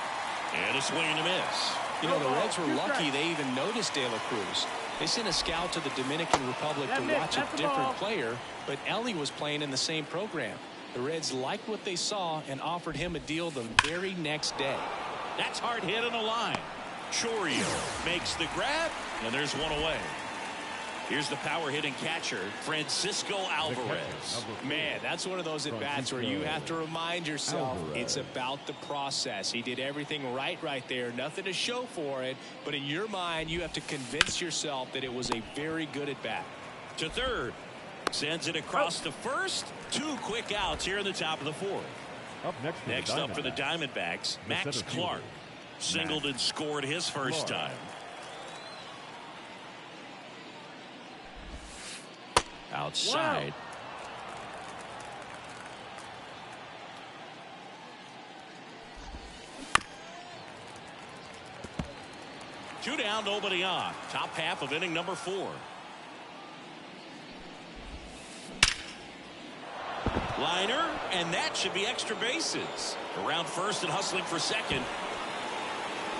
And a swing and a miss. You know, the Reds were lucky they even noticed De La Cruz. They sent a scout to the Dominican Republic to watch a different player, but Elly was playing in the same program. The Reds liked what they saw and offered him a deal the very next day. That's hard hit on the line. Chourio makes the grab, and there's one away. Here's the power hitting catcher, Francisco Alvarez. Man, that's one of those at-bats where you have to remind yourself it's about the process. He did everything right there. Nothing to show for it. But in your mind, you have to convince yourself that it was a very good at-bat. To third. Sends it across to first. 2 quick outs here in the top of the fourth. Next up for the Diamondbacks, Max Clark. Singled and scored his first time. Outside. Two down, nobody on. Top half of inning number 4. Liner, and that should be extra bases. Around first and hustling for second.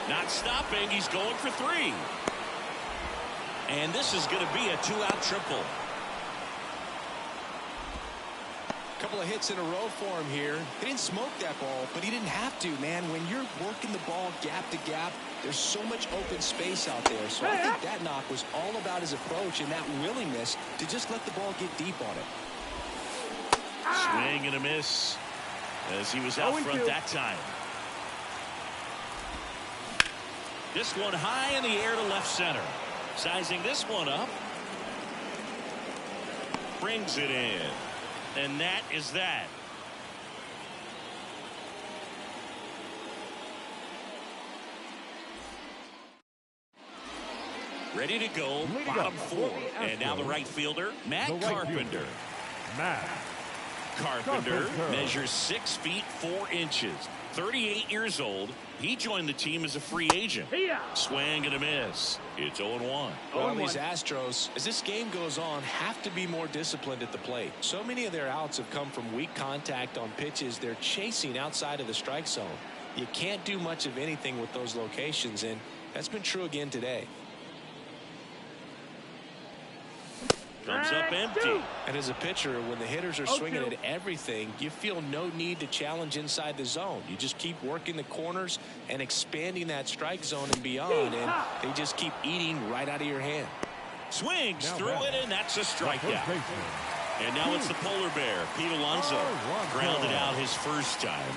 Not stopping, he's going for 3. And this is going to be a 2-out triple. Couple of hits in a row for him here. He didn't smoke that ball, but he didn't have to, man. When you're working the ball gap to gap, there's so much open space out there. So I think that knock was all about his approach and that willingness to just let the ball get deep on it. Swing and a miss as he was out front that time. This one high in the air to left center. Sizing this one up. Brings it in. And that is that. Ready to go, bottom 4. And now the right fielder, Matt Carpenter. Carpenter measures 6 feet 4 inches. 38 years old. He joined the team as a free agent. Swing and a miss. It's 0-1. Well, these Astros, as this game goes on, have to be more disciplined at the plate. So many of their outs have come from weak contact on pitches they're chasing outside of the strike zone. You can't do much of anything with those locations, and that's been true again today. Comes up empty. And as a pitcher, when the hitters are swinging at everything, you feel no need to challenge inside the zone. You just keep working the corners and expanding that strike zone and beyond, and they just keep eating right out of your hand. Swings through it, and that's a strikeout. And now it's the polar bear, Pete Alonso. Grounded out his first time.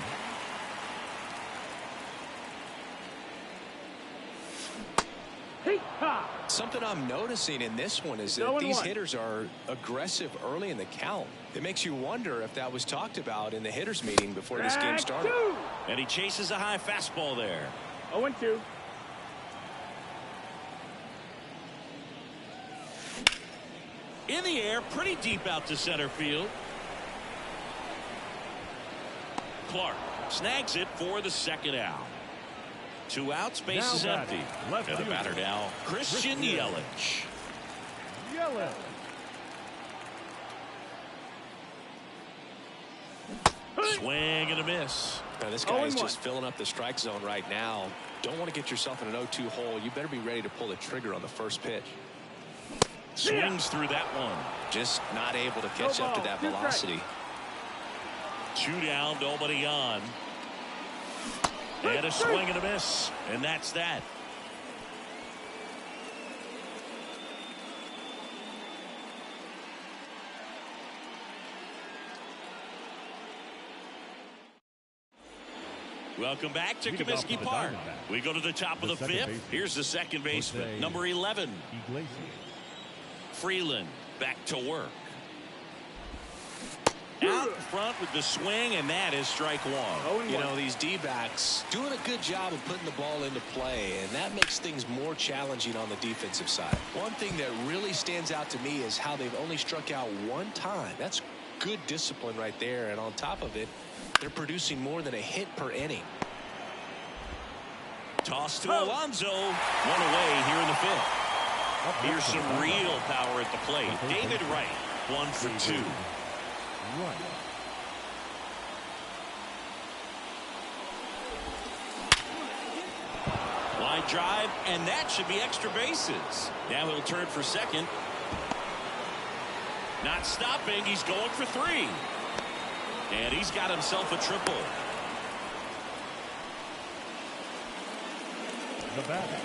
Something I'm noticing in this one is that these hitters are aggressive early in the count. It makes you wonder if that was talked about in the hitters meeting before this game started. And he chases a high fastball there. 0-2. In the air, pretty deep out to center field. Clark snags it for the second out. 2 outs, base is empty. And the batter now, Christian Yelich. Swing and a miss. Now this guy is just filling up the strike zone right now. Don't want to get yourself in an 0-2 hole. You better be ready to pull the trigger on the first pitch. Swings through that one. Just not able to catch up to that velocity. 2 down, nobody on. And a swing and a miss. And that's that. Welcome back to Comiskey Park. We go to the top of the 5th. Here's the second baseman, number 11. Freeland back to work. Out in front with the swing, and that is strike 1. You know, these D-backs doing a good job of putting the ball into play, and that makes things more challenging on the defensive side. One thing that really stands out to me is how they've only struck out 1 time. That's good discipline right there, and on top of it, they're producing more than a hit per inning. Toss to Alonso. 1 away here in the 5th. Here's some real power at the plate. David Wright, 1 for 2. Line drive, and that should be extra bases. Now he'll turn for second. Not stopping. He's going for 3. And he's got himself a triple. The batter,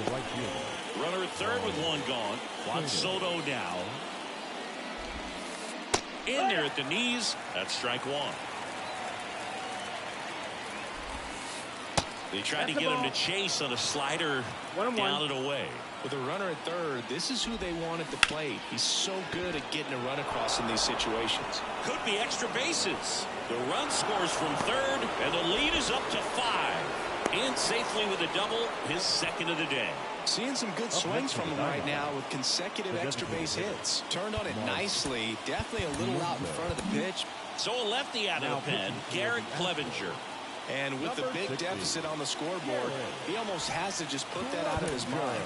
the right fielder. Runner at third with 1 gone. Juan Soto now. In there at the knees. That's strike 1. They tried to get him to chase on a slider down and away. With a runner at third, this is who they want at the plate. He's so good at getting a run across in these situations. Could be extra bases. The run scores from third, and the lead is up to 5. In safely with a double, his second of the day. Seeing some good swings from him right now with consecutive extra base hits. Turned on it nicely. Definitely a little out in front of the pitch. So a lefty out of the pen, Garrett Clevenger. And with the big deficit on the scoreboard, he almost has to just put that out of his mind.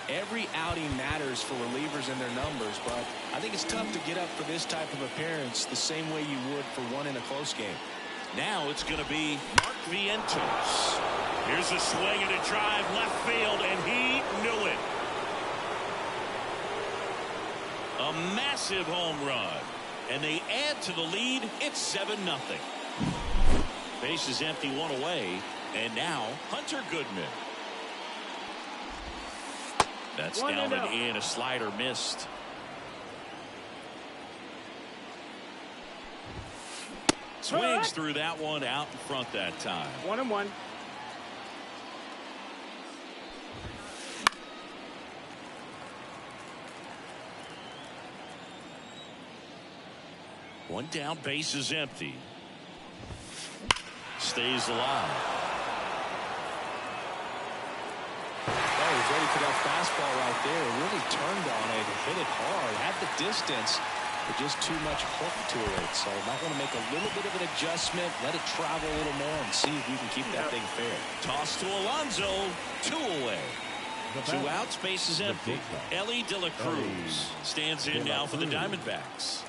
Every outing matters for relievers and their numbers, but I think it's tough to get up for this type of appearance the same way you would for one in a close game. Now it's going to be Mark Vientos. Here's a swing and a drive left field, and he knew it. A massive home run, and they add to the lead. It's 7-0. Base is empty, 1 away, and now Hunter Goodman. That's down and in. A slider missed. Swings through that one, out in front that time. 1-1. One down, base is empty. Stays alive. Oh, he's ready for that fastball right there. Really turned on it, hit it hard, had the distance, but just too much hook to it. So might want to make a little bit of an adjustment, let it travel a little more, and see if you can keep that thing fair. Toss to Alonso, 2 away. 2 outs, base is empty. Ellie De La Cruz stands in now for the Diamondbacks.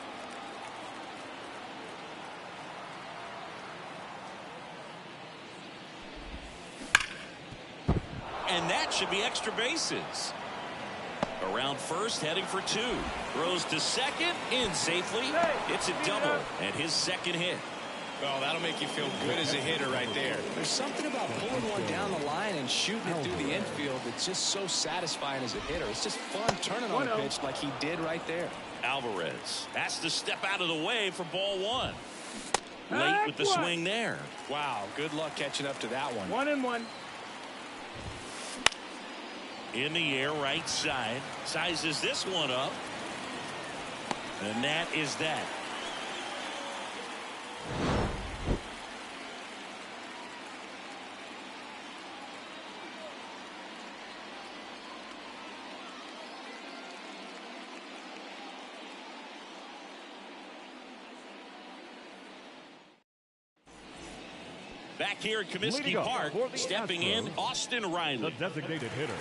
And that should be extra bases. Around first, heading for 2. Throws to second, in safely. It's a double, and his second hit. Well, that'll make you feel good as a hitter right there. There's something about pulling one down the line and shooting it through the infield that's just so satisfying as a hitter. It's just fun turning on a pitch like he did right there. Alvarez has to step out of the way for ball 1. Late with the swing there. Wow, good luck catching up to that one. 1-1. In the air, right side. Sizes this one up. And that is that. Back here at Comiskey Park, stepping in, Austin Riley. The designated hitter,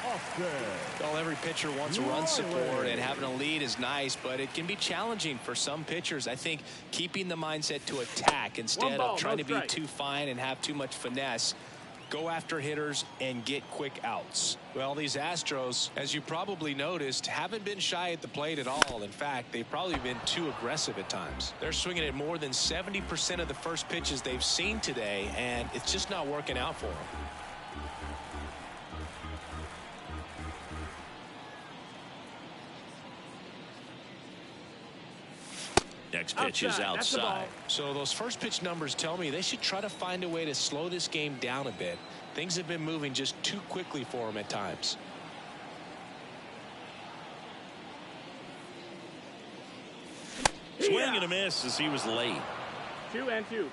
Austin. Well, every pitcher wants run support, and having a lead is nice, but it can be challenging for some pitchers. I think keeping the mindset to attack instead of trying to be too fine and have too much finesse. Go after hitters and get quick outs. Well, these Astros, as you probably noticed, haven't been shy at the plate at all. In fact, they've probably been too aggressive at times. They're swinging at more than 70% of the first pitches they've seen today, and it's just not working out for them. Next pitch is outside. So those first pitch numbers tell me they should try to find a way to slow this game down a bit. Things have been moving just too quickly for them at times. Swing and a miss as he was late. 2-2.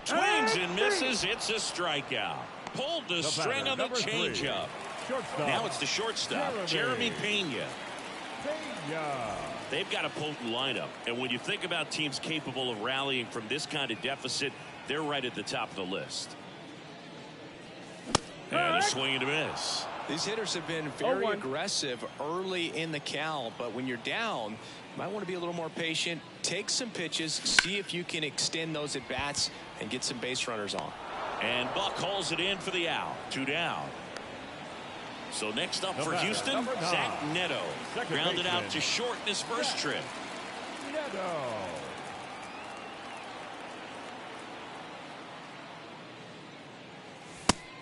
Swings and misses. It's a strikeout. Pulled the string on the changeup. Now it's the shortstop, Jeremy Pena. They've got a potent lineup, and when you think about teams capable of rallying from this kind of deficit, they're right at the top of the list. And a swing and a miss. These hitters have been very aggressive early in the count, but when you're down, you might want to be a little more patient. Take some pitches, see if you can extend those at bats and get some base runners on. And Buck hauls it in for the out. 2 down. So next up for Houston, Zach Neto. Grounded out to short in his first trip. Neto.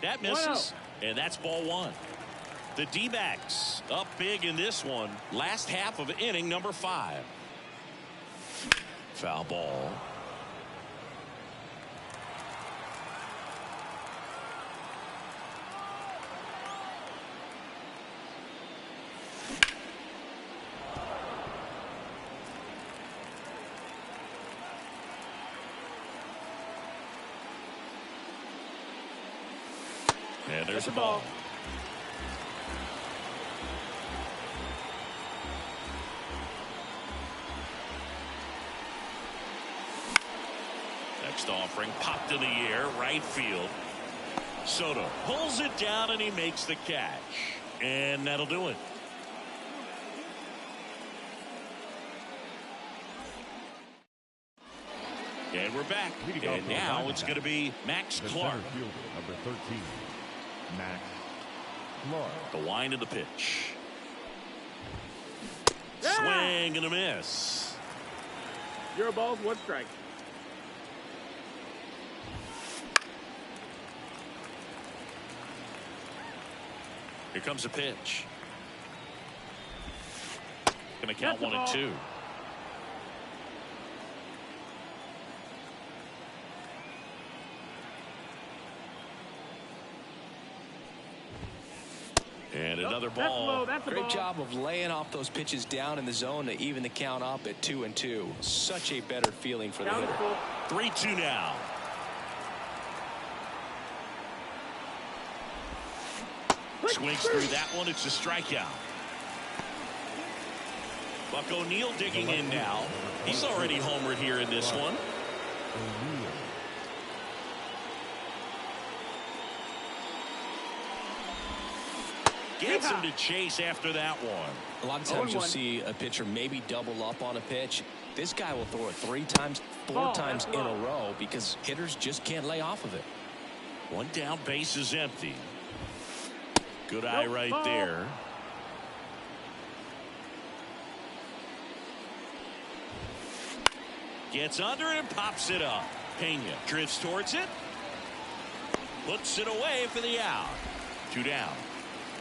That misses, and that's ball 1. The D-backs up big in this one. Last half of inning number 5. Foul ball. And there's the ball. Next offering popped in the air, right field. Soto pulls it down and he makes the catch. And that'll do it. And we're back. And now it's going to be Max Clark. Number 13, Max Clark. The wind of the pitch. Swing and a miss. 0 balls, 1 strike. Here comes a pitch. Going to count 1 and 2. And another ball. Great job of laying off those pitches down in the zone to even the count up at 2-2. Such a better feeling for the hitter. 3-2 now. Swings through that one. It's a strikeout. Buck O'Neil digging in now. He's already homered here in this one. Gets him to chase after that one. A lot of times you'll see a pitcher maybe double up on a pitch. This guy will throw it 3 times, 4 times in a row because hitters just can't lay off of it. 1 down, base is empty. Good eye right there. Gets under it and pops it up. Pena drifts towards it. Puts it away for the out. 2 down.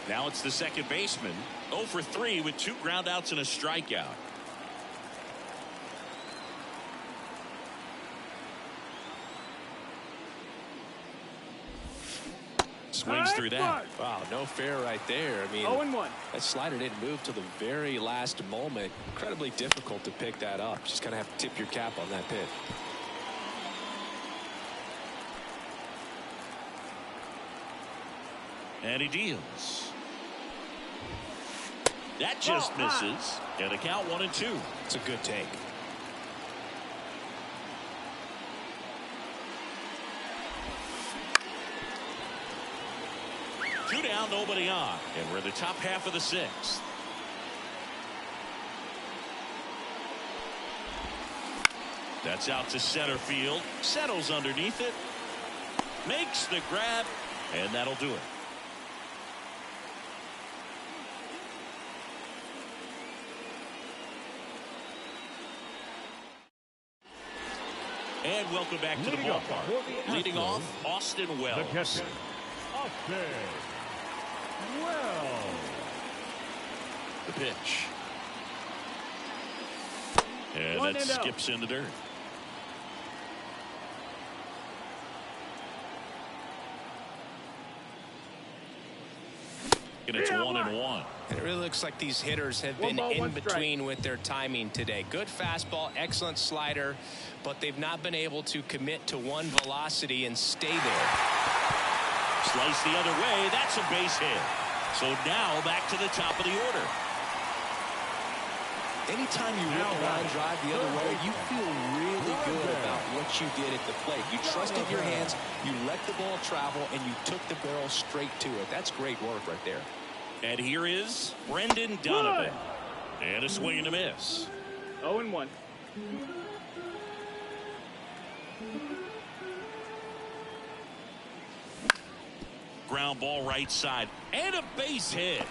Now it's the second baseman. 0 for 3 with 2 groundouts and a strikeout. swings through that. Wow, no fair right there. I mean, 0-1. that slider didn't move till the very last moment. Incredibly difficult to pick that up. Just kind of have to tip your cap on that pitch. And he deals. That just misses. And the count 1-2. It's a good take. Two down, nobody on. And we're in the top half of the sixth. That's out to center field. Settles underneath it. Makes the grab. And that'll do it. And welcome back to the ballpark. Leading off, Austin Wells. The catcher, Austin Wells. The pitch. And that skips in the dirt. And it's 1-1. And it really looks like these hitters have been in between with their timing today. Good fastball, excellent slider, but they've not been able to commit to one velocity and stay there. Slice the other way. That's a base hit. So now back to the top of the order. Anytime you rip a line drive the other way, you feel really good about what you did at the plate. You trusted your hands, you let the ball travel, and you took the barrel straight to it. That's great work right there. And here is Brendan Donovan. And a swing and a miss. 0-1. Ground ball right side. And a base hit.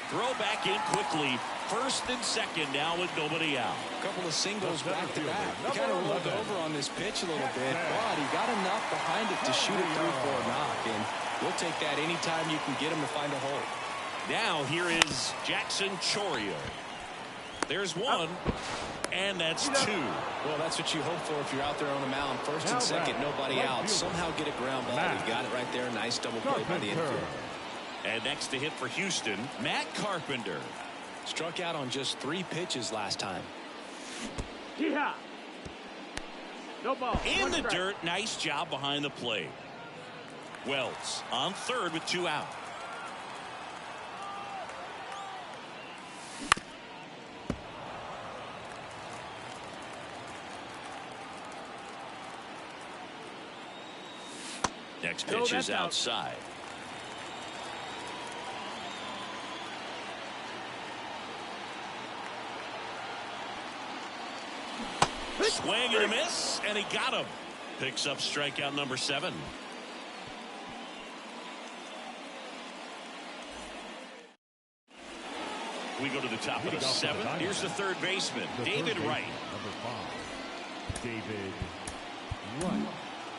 Throw back in quickly. First and second now with nobody out. A couple of singles back to back. He kind of rolled over on this pitch a little bit, but he got enough behind it to shoot it through for a knock. And we'll take that anytime you can get him to find a hole. Now here is Jackson Chourio. There's one. And that's two. Well, that's what you hope for if you're out there on the mound. First and second, nobody out. Somehow get a ground ball. He got it right there. Nice double play by the infield. And next to hit for Houston, Matt Carpenter. Struck out on just 3 pitches last time. Yeehaw. No ball. In the dirt. Nice job behind the plate. Wells on third with 2 out. Next pitch is outside. Swing and a miss, and he got him. Picks up strikeout number 7. We go to the top of the 7th. Here's the third baseman, David Wright. Number 5, David Wright.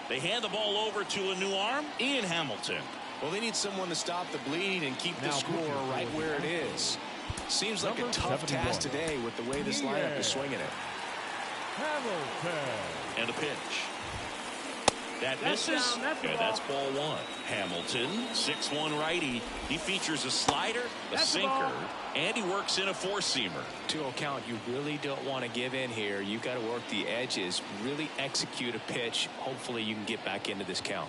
They hand the ball over to a new arm, Ian Hamilton. Well, they need someone to stop the bleed and keep the score right where it is. Seems like a tough task today with the way this lineup is swinging it. Hamilton. And a pitch. That misses, and that's ball 1. Hamilton, 6'1" righty. He features a slider, a sinker, and he works in a 4-seamer. 2-0 count. You really don't want to give in here. You've got to work the edges, really execute a pitch. Hopefully you can get back into this count.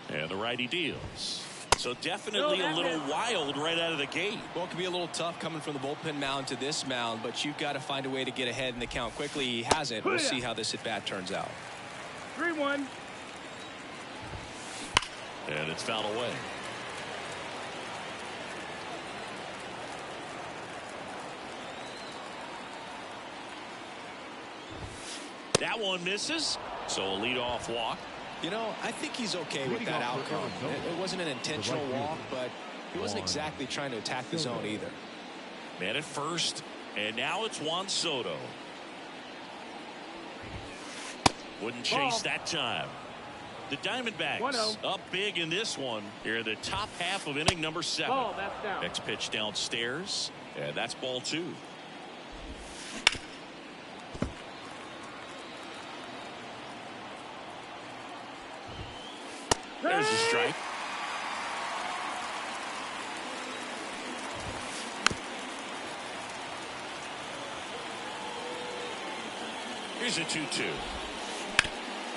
And the righty deals. So definitely a little wild right out of the gate. Well, it can be a little tough coming from the bullpen mound to this mound, but you've got to find a way to get ahead in the count quickly. He hasn't. We'll see how this at-bat turns out. 3-1. And it's fouled away. That one misses. So a leadoff walk. You know, I think he's okay with that outcome. It wasn't an intentional walk, but he wasn't exactly trying to attack the zone either. Man at first, and now it's Juan Soto. Wouldn't chase that time. The Diamondbacks up big in this one. Here in the top half of inning number 7. That's down. Next pitch downstairs, and that's ball 2. There's a strike. Here's a 2-2.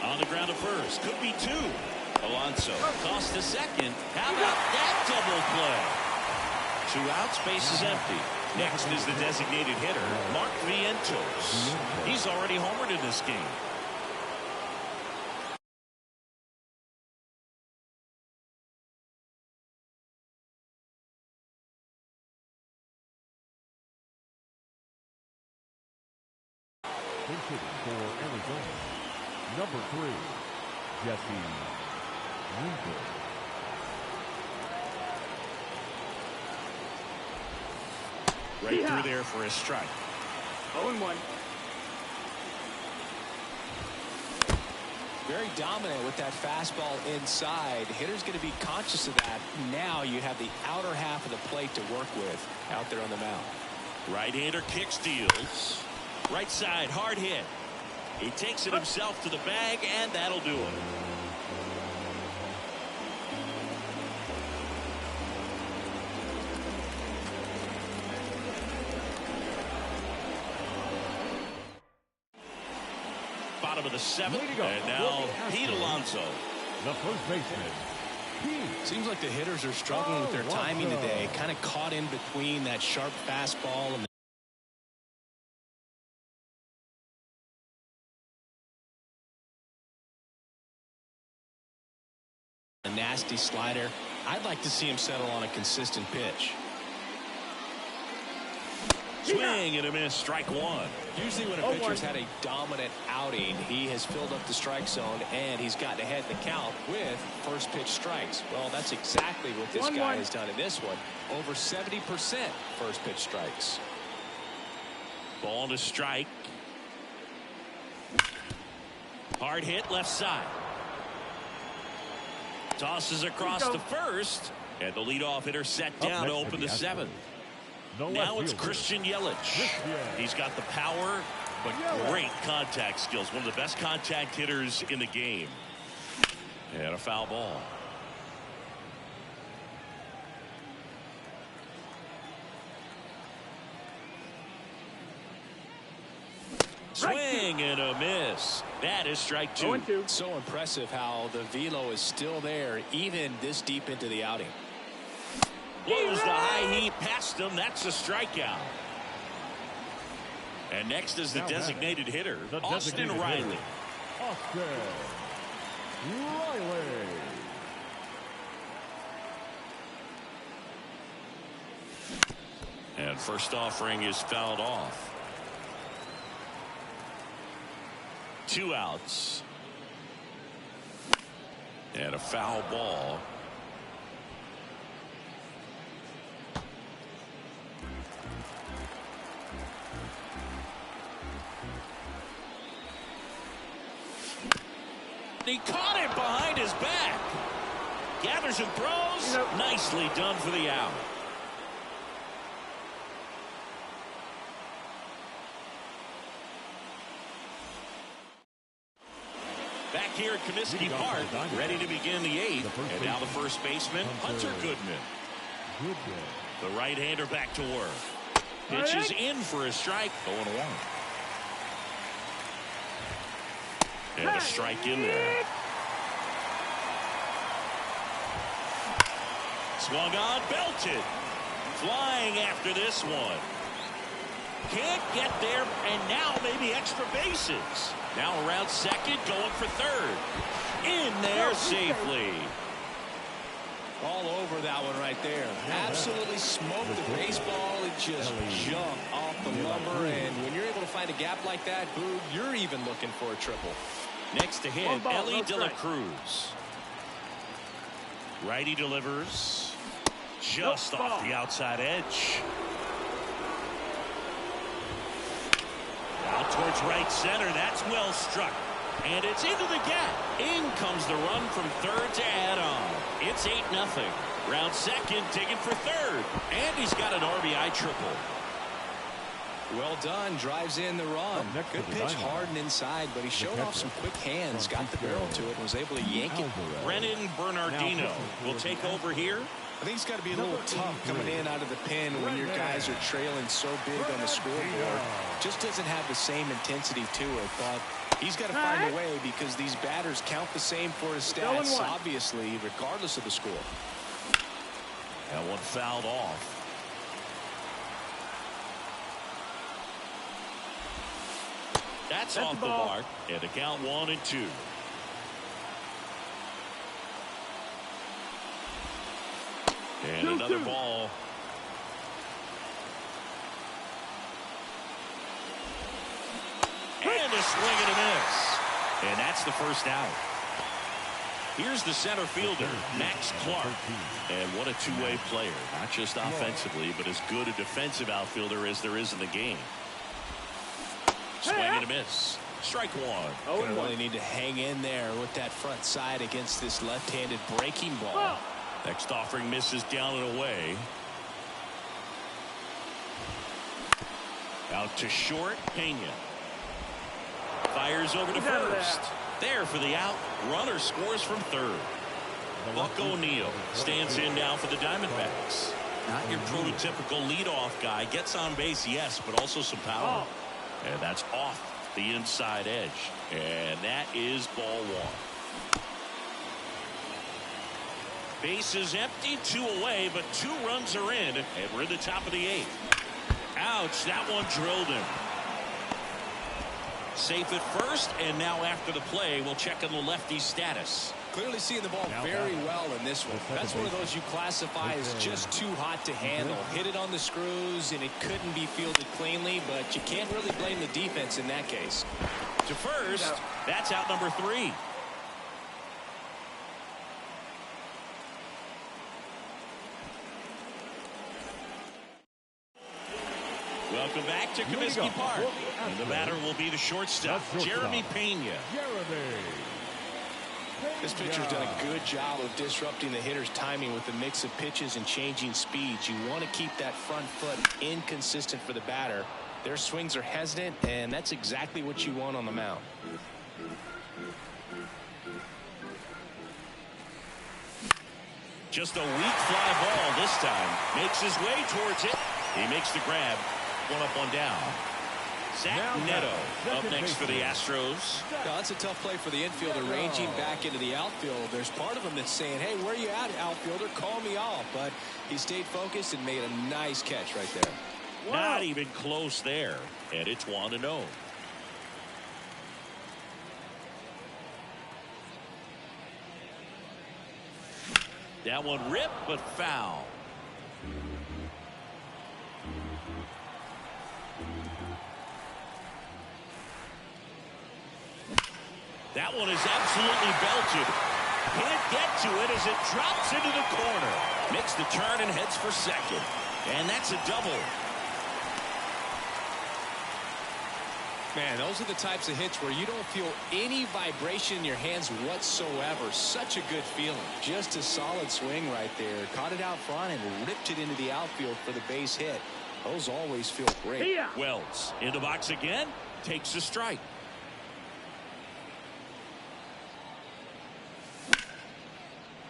On the ground to first. Could be two. Alonso tossed to second. How about that double play? 2 outs, base is empty. Next is the designated hitter, Mark Vientos. He's already homered in this game. Pitching for Arizona, number 3, Jesse Winker. Right through there for a strike. 0-1. Very dominant with that fastball inside. Hitter's going to be conscious of that. Now you have the outer half of the plate to work with out there on the mound. Right-hander kick steals. Right side, hard hit. He takes it himself to the bag, and that'll do it. Bottom of the 7th, and now Pete Alonso. The first baseman, Seems like the hitters are struggling with their timing today. Kind of caught in between that sharp fastball and a nasty slider. I'd like to see him settle on a consistent pitch. Swing and a miss, strike 1. Usually when a pitcher's had a dominant outing, he has filled up the strike zone and he's gotten ahead in the count with first pitch strikes. Well, that's exactly what this guy has done in this one. Over 70% first pitch strikes. Ball to strike. Hard hit left side. Tosses across to first, and the leadoff hitter set down to open the 7th. Now it's Christian Yelich. He's got the power, but great contact skills. One of the best contact hitters in the game. And a foul ball. Swing and a miss. That is strike 2. 0-2. So impressive how the velo is still there even this deep into the outing. Blows the high heat past him. That's a strikeout. And next is the designated hitter, Austin Riley. Austin Riley. And first offering is fouled off. 2 outs. And a foul ball. He caught it behind his back. Gathers and throws. Nicely done for the out. Back here at Comiskey Park, ready to begin the 8th. And now the first baseman, Hunter Goodman. The right-hander back to work. Pitches in for a strike. 0-1. And a strike in there. Swung on, belted. Flying after this one. Can't get there, and now maybe extra bases. Now around second, going for third. In there safely. All over that one right there. Absolutely smoked the baseball. It just jumped off the lumber, and when you're able to find a gap like that, Boog, you're even looking for a triple. Next to hit, Elly De La Cruz. Righty delivers. Just off the outside edge. Out towards right center. That's well struck. And it's into the gap. In comes the run from third to add on. It's 8-0. Round second, digging for third. And he's got an RBI triple. Well done. Drives in the run. Good pitch, hard and inside, but he showed off some quick hands, got the barrel to it, and was able to yank it. Brennan Bernardino will take over here. I think it's got to be a little tough coming in out of the pen when your guys are trailing so big on the scoreboard. Just doesn't have the same intensity to it, but he's got to find a way because these batters count the same for his stats, obviously, regardless of the score. That one fouled off. That's off the mark, and the count 1-2. And another ball. And a swing and a miss. And that's the first out. Here's the center fielder, Max Clark. And what a two-way player. Not just offensively, but as good a defensive outfielder as there is in the game. Swing and a miss. Strike one. Gonna really need to hang in there with that front side against this left-handed breaking ball. Next offering misses down and away. Out to short, Pena. Fires over to first. There for the out. Runner scores from third. Buck O'Neil stands in now for the Diamondbacks. Not your prototypical leadoff guy. Gets on base, yes, but also some power. And that's off the inside edge. And that is ball one. Base is empty, 2 away, but 2 runs are in, and we're in the top of the 8th. Ouch, that one drilled him. Safe at first, and now after the play, we'll check on the lefty's status. Clearly seeing the ball very well in this one. That's one of those you classify as just too hot to handle. Hit it on the screws, and it couldn't be fielded cleanly, but you can't really blame the defense in that case. To first, that's out number 3. Welcome back to Comiskey Park. And the batter will be the shortstop, Jeremy Pena. This pitcher's done a good job of disrupting the hitter's timing with the mix of pitches and changing speeds. You want to keep that front foot inconsistent for the batter. Their swings are hesitant, and that's exactly what you want on the mound. Just a weak fly ball this time. Makes his way towards it. He makes the grab. 1 up, 1 down. Zach Neto up next for the Astros. Now, that's a tough play for the infielder, ranging back into the outfield. There's part of him that's saying, hey, where you at, outfielder? Call me off. But he stayed focused and made a nice catch right there. Not even close there. And it's 1-0. That one ripped, but foul. That one is absolutely belted. Can't get to it as it drops into the corner. Makes the turn and heads for second. And that's a double. Man, those are the types of hits where you don't feel any vibration in your hands whatsoever. Such a good feeling. Just a solid swing right there. Caught it out front and ripped it into the outfield for the base hit. Those always feel great. Wells in the box again. Takes a strike.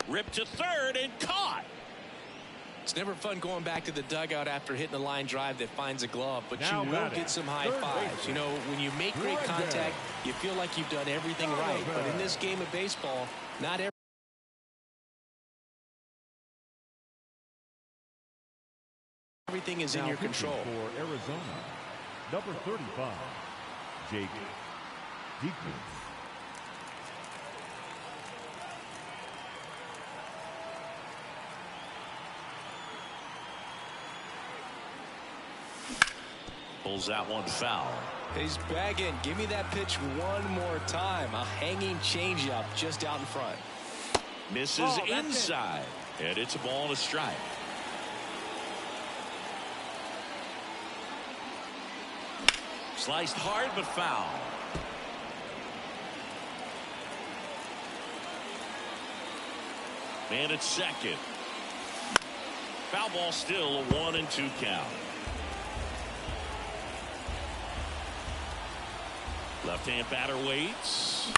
Ripped to third and caught. It's never fun going back to the dugout after hitting a line drive that finds a glove, but you will get some high fives. You know, when you make great contact, you feel like you've done everything right. But in this game of baseball, not everything is in your control. For Arizona, number 35, Jake Diekman. Pulls that one foul. He's bagging. Give me that pitch one more time. A hanging changeup just out in front. Misses inside. And it's a ball and a strike. Sliced hard but foul. Man at second. Foul ball, still a 1-2 count. Left-hand batter waits.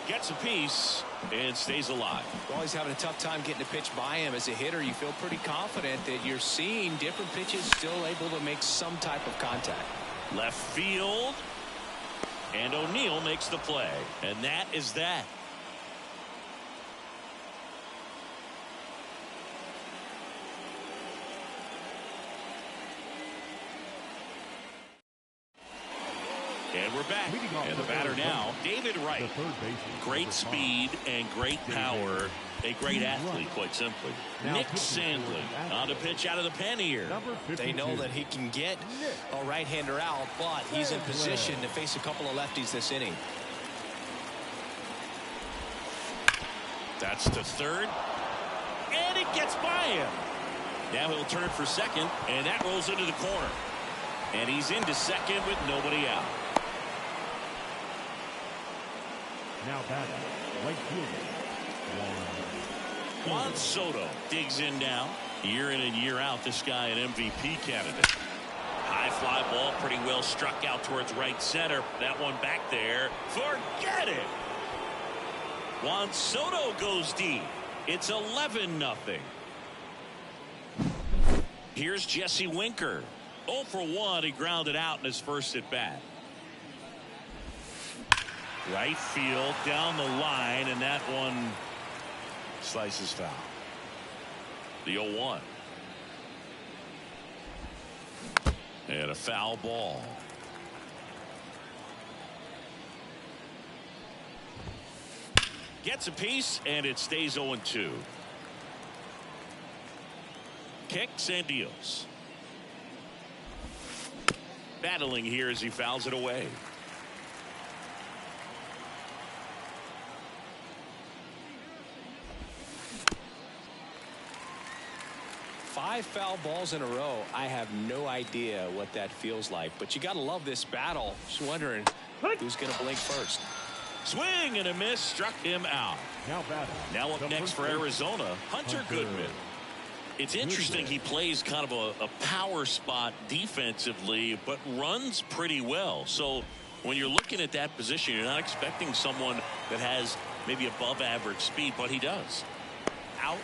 Gets a piece and stays alive. Well, he's having a tough time getting a pitch by him. As a hitter, you feel pretty confident that you're seeing different pitches still able to make some type of contact. Left field. And O'Neill makes the play. And that is that. And we're back. And the batter now, David Wright. Great speed and great power. A great athlete, quite simply. Nick Sandlin on the pitch out of the pen here. They know that he can get a right-hander out, but he's in position to face a couple of lefties this inning. That's to third. And it gets by him. Now he'll turn for second, and that rolls into the corner. And he's into second with nobody out. Now batting, right fielder, Juan Soto digs in now. Year in and year out, this guy an MVP candidate. High fly ball, pretty well struck out towards right center. That one back there. Forget it. Juan Soto goes deep. It's 11-0. Here's Jesse Winker. 0 for 1. He grounded out in his first at bat. Right field down the line, and that one slices foul. The 0-1. And a foul ball. Gets a piece, and it stays 0-2. Kicks and deals. Battling here as he fouls it away. 5 foul balls in a row. I have no idea what that feels like, but you got to love this battle. Just wondering who's going to blink first. Swing and a miss, struck him out. Now up next for Arizona, Hunter Goodman. It's interesting, he plays kind of a power spot defensively, but runs pretty well. So when you're looking at that position, you're not expecting someone that has maybe above average speed, but he does. Out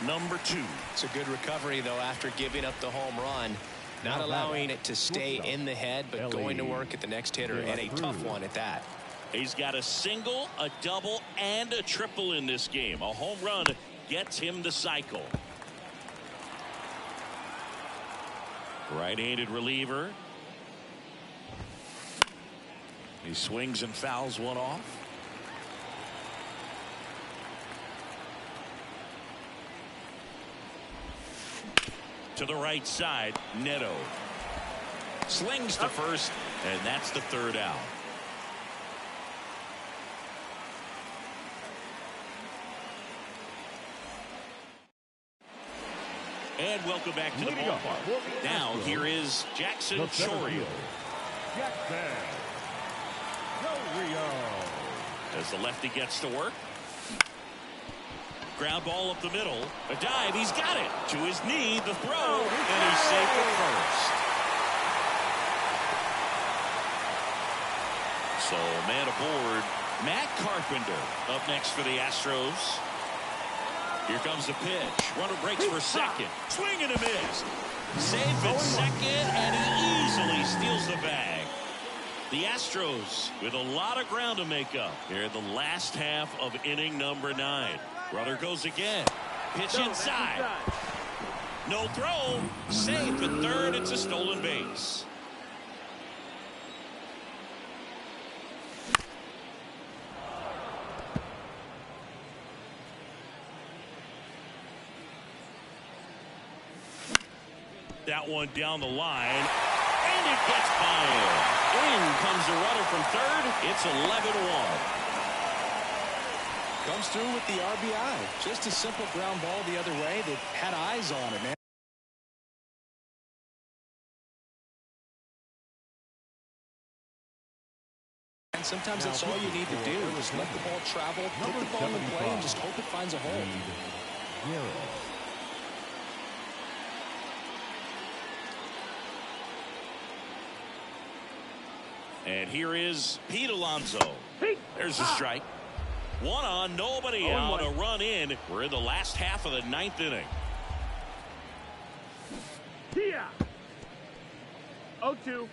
number 2. It's a good recovery, though, after giving up the home run. Not allowing it to stay in the head, but going to work at the next hitter, and a tough one at that. He's got a single, a double, and a triple in this game. A home run gets him the cycle. Right-handed reliever. He swings and fouls one off. To the right side, Neto slings to first, and that's the third out. And welcome back to the ballpark. Now here is Jackson Chourio. As the lefty gets to work. Ground ball up the middle. A dive. He's got it. To his knee. The throw. And he's safe at first. So man aboard. Matt Carpenter up next for the Astros. Here comes the pitch. Runner breaks for second. Swing and a miss. Safe at second, and he easily steals the bag. The Astros with a lot of ground to make up here in the last half of inning number 9. Runner goes again. Pitch inside. No throw. Safe at third. It's a stolen base. That one down the line, and it gets by him. In comes the runner from third. It's 11-1. Comes through with the RBI. Just a simple ground ball the other way that had eyes on it, man. And sometimes that's all you need to do. Just let the ball travel, put the ball in play, and just hope it finds a hole. And here is Pete Alonso. Pete. There's a strike. One on, nobody out, a run in. We're in the last half of the 9th inning. Here. 0-2.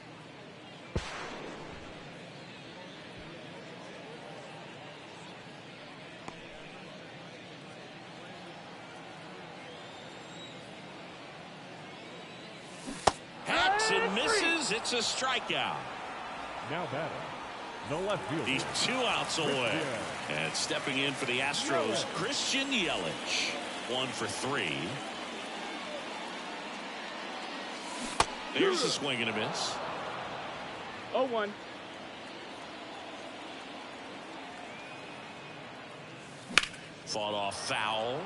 Hacks and misses. It's a strikeout. Now batting, the left fielder. He's 2 outs away. And stepping in for the Astros, Christian Yelich. 1 for 3. There's a swing and a miss. 0-1. Fought off foul.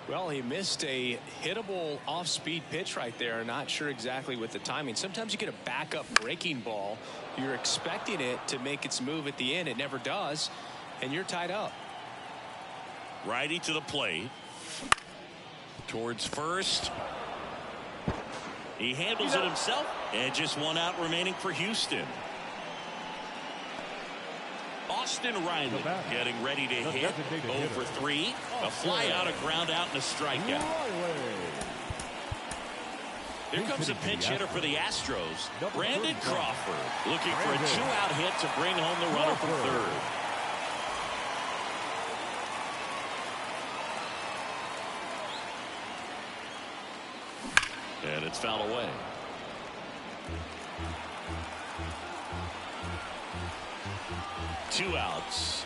Well, he missed a hittable off-speed pitch right there. Not sure exactly with the timing. Sometimes you get a backup breaking ball. You're expecting it to make its move at the end. It never does, and you're tied up. Righty to the plate. Towards first. He handles it himself, and just 1 out remaining for Houston. Austin Riley getting ready to hit. 0 for 3. A fly out, a ground out, and a strikeout. Here comes a pinch hitter for the Astros, Brandon Crawford, looking for a 2-out hit to bring home the runner from third. And it's fouled away. Two outs.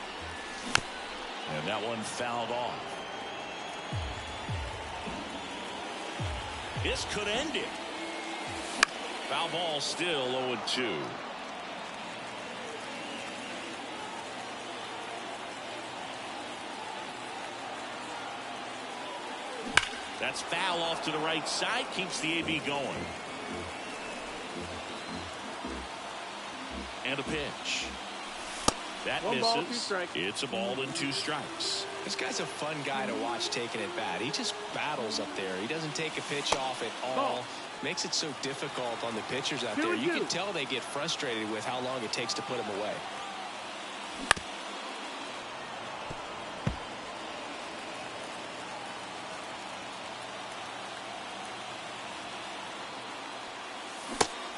And that one fouled off. This could end it. Foul ball still 0-2. That's foul off to the right side. Keeps the AB going. And a pitch. That One misses. ball, 2 strikes. It's a ball and 2 strikes. This guy's a fun guy to watch taking it bat. He just battles up there. He doesn't take a pitch off at all. Makes it so difficult on the pitchers out there. You can tell they get frustrated with how long it takes to put him away.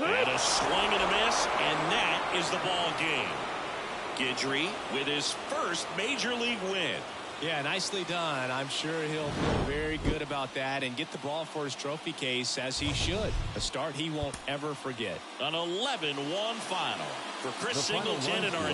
And a swing and a miss, and that is the ball game. Guidry with his first major league win. Yeah, nicely done. I'm sure he'll feel very good about that and get the ball for his trophy case, as he should. A start he won't ever forget. An 11-1 final for Chris Singleton and our